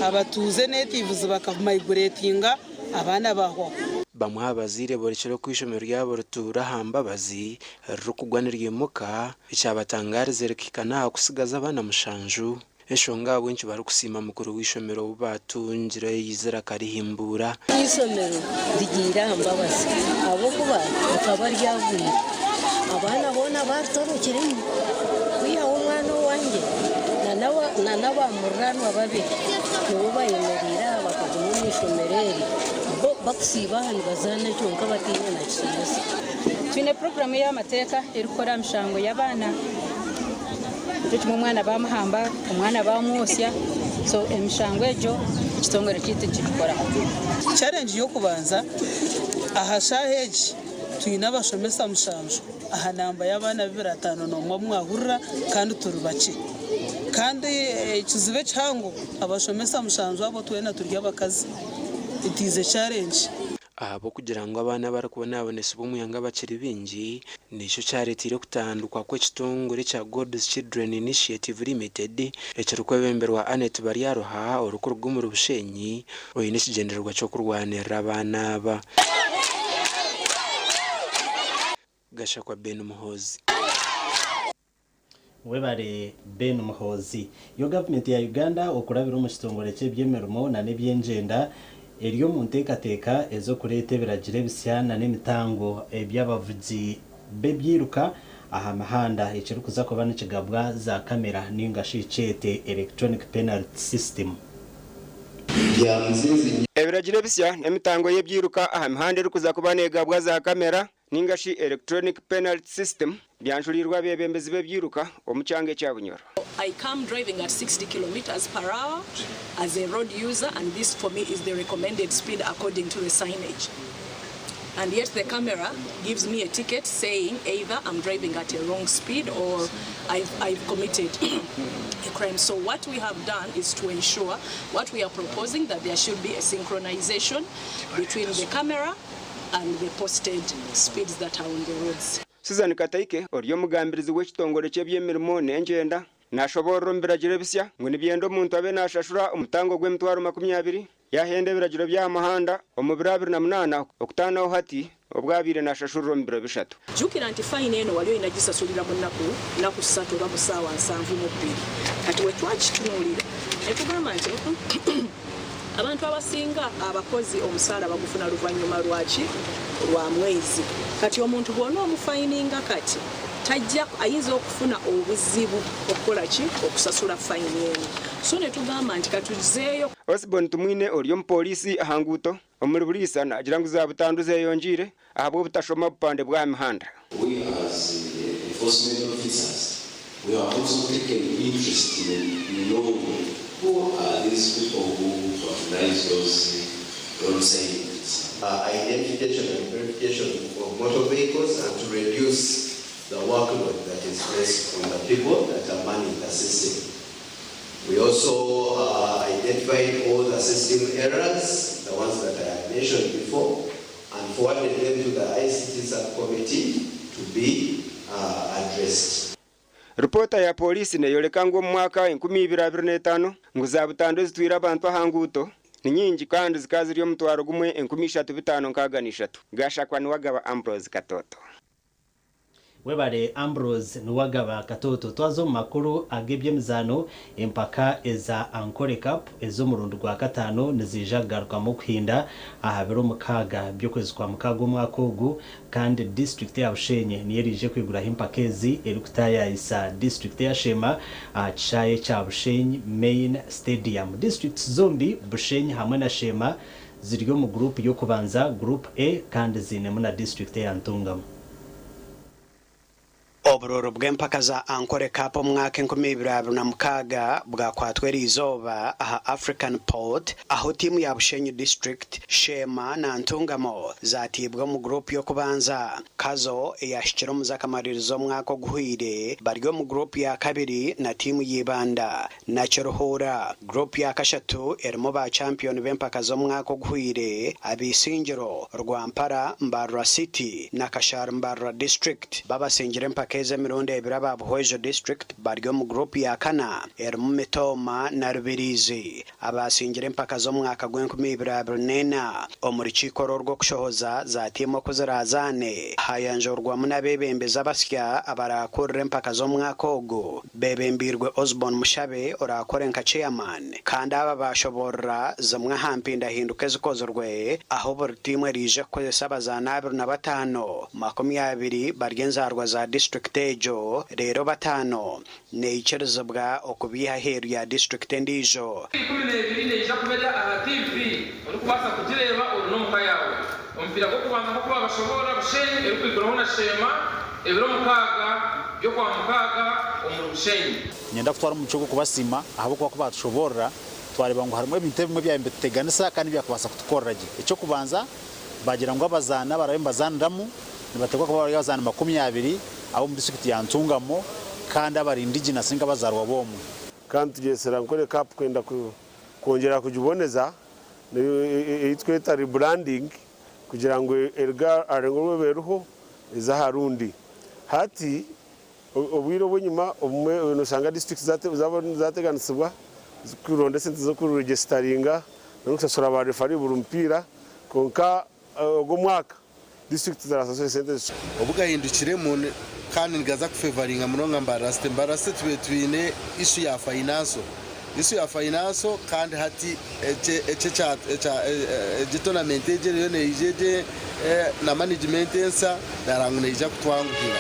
abatuze natives bakamigratinga abana baho bamwe abazire boricero kwishomero ryabo rutura hambabazi rukugwanirye muka icyabatangarize rekikana kusigaza abana mushanju eshonga wenshi bari kusima mukuru w'ishomero batungira yizera karihimbura isomero rigira hambabazi abo kuba ukaba ryavuye abana bona bartorukirimo kuya umwana wanjye nanawa murano ababe nibo bayemerera bakaguma mu ishomereri bo bakusiba hano bazana cyonka batinya na kisomesa twine program y'amateka irikora mishango y'abana tuti umwana bamuhamba umwana bamwosya so emishango ejo kitongore kiti kikora challenge yo kubanza ahashaheje tuyina bashomesa mushanjo aha namba y'abana 5 no mwahurira kandi turubaki kandi kizibe cyango abashomesa mushanjo abo twena turya bakazi it is a challenge abo kugira ngo abana barakubona abonese ubumuyanga bakiri bingi nisho cyaretire kutandukwa kwe kitongore cya God's Children Initiative Limited ekiruko bemberwa Anet Bariyaroha uruko rw'umuru bushenyi oyine kigendererwa cyo kurwanira abana aba gasha kwa Ben Muhozi webare Ben Muhozi yo government ya Uganda okurabira mu kitongore cye byemerumo na nebyenjenda eriyo mu ntekateka ezo kurete biragire bisyana n'imitango by'abavuzi bebyiruka aha mahanda ekirukuza ko bana kigabwa za kamera n'ingashi cete electronic penalty system ebiragire bisya n'imitango y'ebyiruka aha mahanda erukuza ko bana egabwa za kamera n'ingashi electronic penalty system byanjurirwa bebembezi bebyiruka omucyange cya Bunyoro. I come driving at 60 kilometers per hour as a road user, and this for me is the recommended speed according to the signage. And yet the camera gives me a ticket saying either I'm driving at a wrong speed or I've committed a crime. So what we have done is to ensure what we are proposing, that there should be a synchronization between the camera and the posted speeds that are on the roads. Susan Kataike oriyo mugambirizi w'ekitongore cy'ebyemirimo n'enjenda nashobora mbiragire bisya ngo nibyendo muntu abe nashashura umutango gw'emitwaro 20 yahende biragiro bya mahanda omubira 28 okutanaho hati obwabire nashashura mbiro bishatu jukira anti fine eno waliyo inagisasulira munaku naku 3 ba musawa 7 mu 2 kati we twakitunulira ekugamba nti abantu abasinga abakozi omusala bagufuna luvanyuma lwaki lwa mwezi kati omuntu bwona omufayininga kati tajja ayinza okufuna obuzibu okukola ki okusasula fayini eno so ne tugamba nti katuzeeyo Osborne tumwine oriyo mupolisi ahanguto omuri bulisa nagira ngo zabutanduze yonjire ahabwo butashoma bupande bwa mihanda. We as enforcement officers we are also taking interest in knowing who are these people who patronize those road signs. Identification and verification of motor vehicles and to reduce the workload that is placed on the people that are manning the system. We also identified all the system errors, the ones that I mentioned before, and forwarded them to the ICT subcommittee to be addressed. Reporter ya polisi neyoleka ngo mwaka 2025 nguzabutandu zitwira abantu ahanguto ni nyingi kandi zikaziri yo mutwaro gumwe 13 nkaganishatu gashakwa ni wagaba Ambrose Katoto. Webare Ambrose nuwagaba Katoto twazo makuru agebye mizano empaka eza Ankole Cup ezo murundo gwa 5 nizijagaruka mu kuhinda ahabero mukaga byo kwezi kwa mukago mwakogu kandi district ya Bushenye niyerije kwigura impakezi erukutaya isa district ya Shema chaye cha Bushenye main stadium district zombi Bushenye hamwe na Shema ziryo mu group yo kubanza group A kandi zinemu na district ya Ntungamo. Oburoro bw'empaka za Ankole Cup umwaka 2026 bwakwatwera izoba aha African Port aho timu ya Bushenyi District Shema na Ntungamo zatibwa mu group yo kubanza kazo yashikira mu zakamaririzo mwaka guhire baryo mu group ya kabiri na timu yibanda na Chiruhura. Group ya kashatu erimo ba champion b'empaka zo mwaka guhire abisingiro Rwampara Mbarra City na Kashar Mbarra District babasingire empaka eze mironde ebiraba Buhwejo District baryo mu group ya kana erimo Mitoma na Rubirizi abasingire empaka zo mwaka gw'2024 omurikiko rwo kushohoza zatimo kuzirazane hayanjorwa munabebembeza basya abarakorera empaka zo mwaka ogo bebembirwe Osborne Mushabe orakore nka chairman kandi aba bashobora zamwe hampinda hinduke zikozorwe aho buri timu rije kozesa bazana 25 20 bargenzarwa za district ejo rero batano neicherezo bwa okubiha heru ya district ndijo 12 neja kumenya aha TV uri kubasa kugireba uri no muka yawe umpira ko kubanza ko bashobora Bushenyi eri kwigura hona Shema ebiro mukaga byo kwa mukaga umuru Bushenyi nyenda kutwara umucugo kubasima ahabo kwa batushobora twareba ngo harimo ibintu bimwe bya mbeteganisa kandi byakubasa kutukorraje icyo kubanza bagira ngo abazana barabembazandamu nibategwa ko bazana 20 abo muri district ya Ntungamo kandi abarindigi nasinga bazarwa bomwe kandi tugesera Ankole Cup kwenda kongera kujuboneza itweta rebranding kugira ngo erga arengorwe beruho iza harundi hati obwiro bonyuma umwe nosanga district zateganisibwa kuronde sente zo kuregisteringa no kusasura ba referee burumpira konka go mwaka district zarasose sente obugahindukire mu kandi ngaza kufavoringa muronga Mbaraste twine issue ya finance kandi hati tournament eje nejeje na management ensa narangu neja kutwanguhira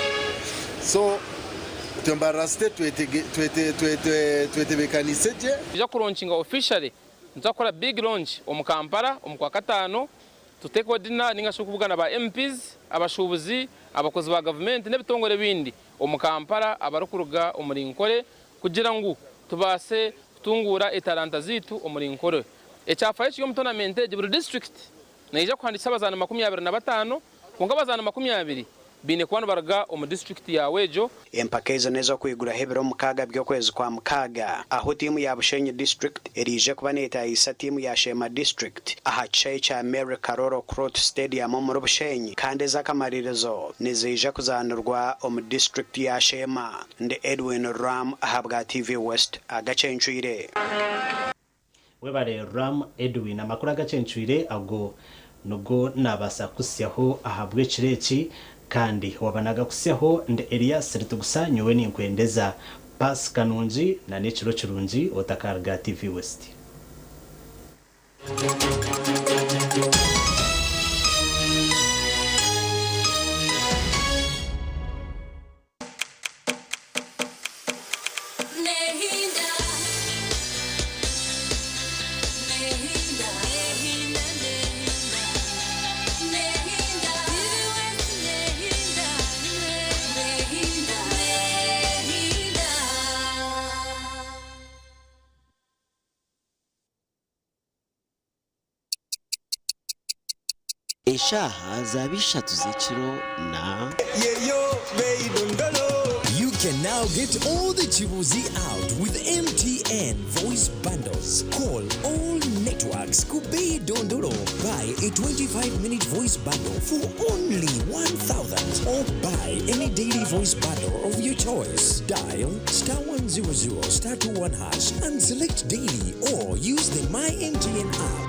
so Mbaraste twetebekaniseje ija kuronchinga officially nzakora big launch omukampara omukwa katano tuteko dina ninga shukubugana ba MPs abashubuzi abakozi ba government n'ebitongore bindi omukampara abarukuruga omurinkore kugira ngo tubase kutungura etalanta zitu omurinkore echafaye cyo tournament eje district naija kwandisa bazana 25 kunga bazana 20 bine kwano baraga omu district ya Wejo empakeza nezo kwigura hebero mukaga byo kwezi kwa mukaga aho timu ya Bushenyi District erije kubaneta isa timu ya Shema District aha cha Mary Karoro Crot Stadium mu Bushenyi kandi zakamaririzo nizije kuzanurwa omu district ya Shema nde Edwin Ram ahabwa TV West AGACENCWIRE webare Ram Edwin amakuru AGACENCWIRE ago nubwo nabasa kusyaho ahabwe kireki kandi wabanaga kusyaho nde Elias Rutugusa nyowe ninkwendeza Pass Kanunji na Neciro Kirungi otakarga TV West. Eshaha zabishatu z'ekiro na You can now get all the Chibuzi out with MTN voice bundles. Call all networks Kubei Dondoro. Buy a 25-minute voice bundle for only 1,000 or buy any daily voice bundle of your choice. Dial *100 *21# and select daily or use the My MTN app.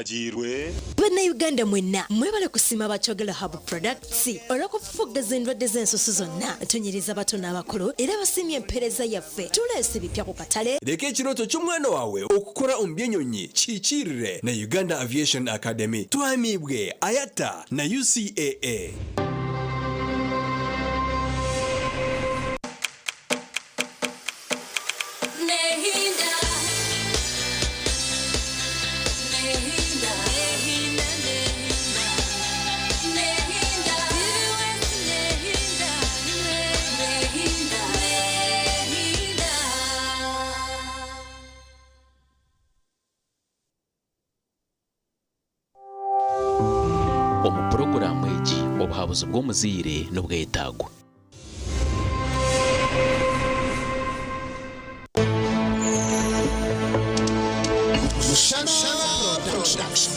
kiragirwe bana Uganda mwenna mwebale kusima bachogela Hub Products olwokufuga zindwadde z'ensusu zonna tonyiriza bato n'abakulu era basimye empereza yaffe tulese bipya ku katale leka ekiroto ky'omwana wawe okukola omubyenyonyi kikirire na Uganda Aviation Academy twamibwe ayata na UCAA. Omuporogaramu egi obuhabuzi bw'omuzire n'obwetaago. Production.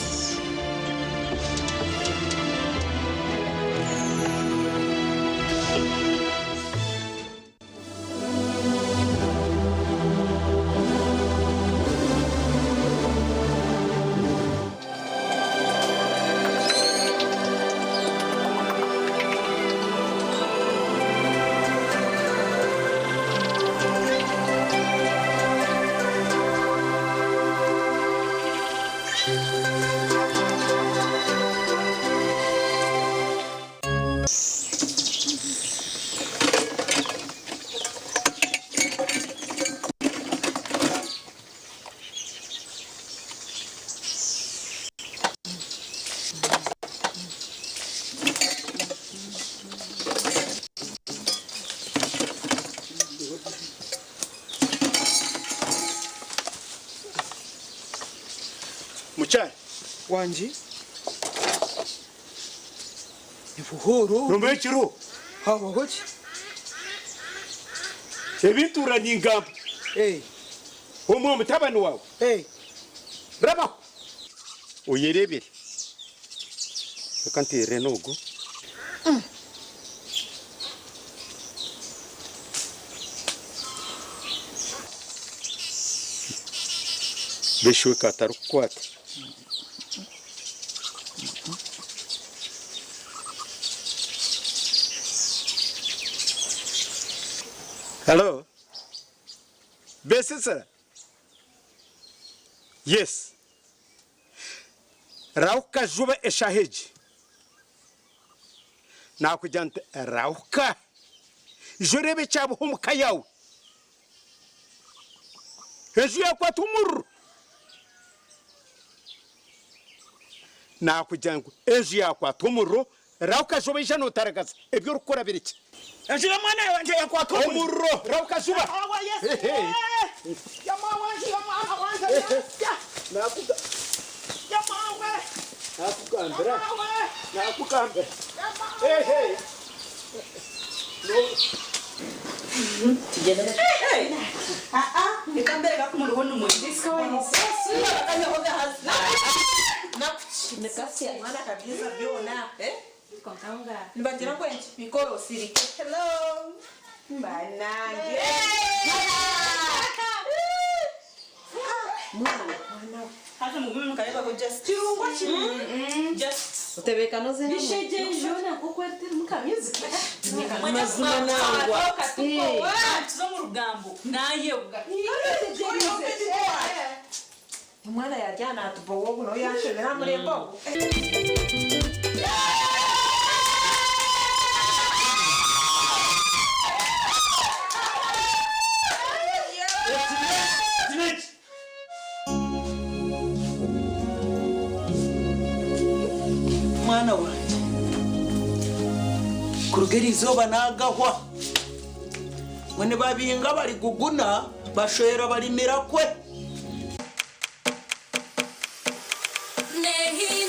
Muchai wanji ifuhoro nomechiro hawo hochi ebintura nyingambo omwe mutabani wawe bravo uyerebere kanti renogo beshwe kataru kwata Hello? Besisa? Yes. Rauka juba eshaheji. Na kujante rauka. Jorebe chabu humuka yau. Heju ya kwa tumuru. Na kujangu heju ya kwa tumuru. Rauka juba ishano taragasa. Ebiyoru kura birichi. Ejira mwana wanje yakwato omurro rauka zuba awa yes ya mama wanje nakuga ya mama nakukambira nakukambe tugenda ikambere gakumuru hono mu disco sio bakanya hoga hasna na nekasi mwana kabisa biona Kontanga. Nibagira kwenye mikoro sirike. Hello. Banange. Mwana. Hata mugumu mkaiba ko just. Just. Utebeka noze. Bisheje jona kukwete muka music. Mazuma nangwa. Tuzo mu rugambo. Naye uga. Mwana yajana atubogo no yashe namurembo. Mwana wanje kurugera izoba nagahwa mwene babinga bari guguna bashera barimira kwe Nehi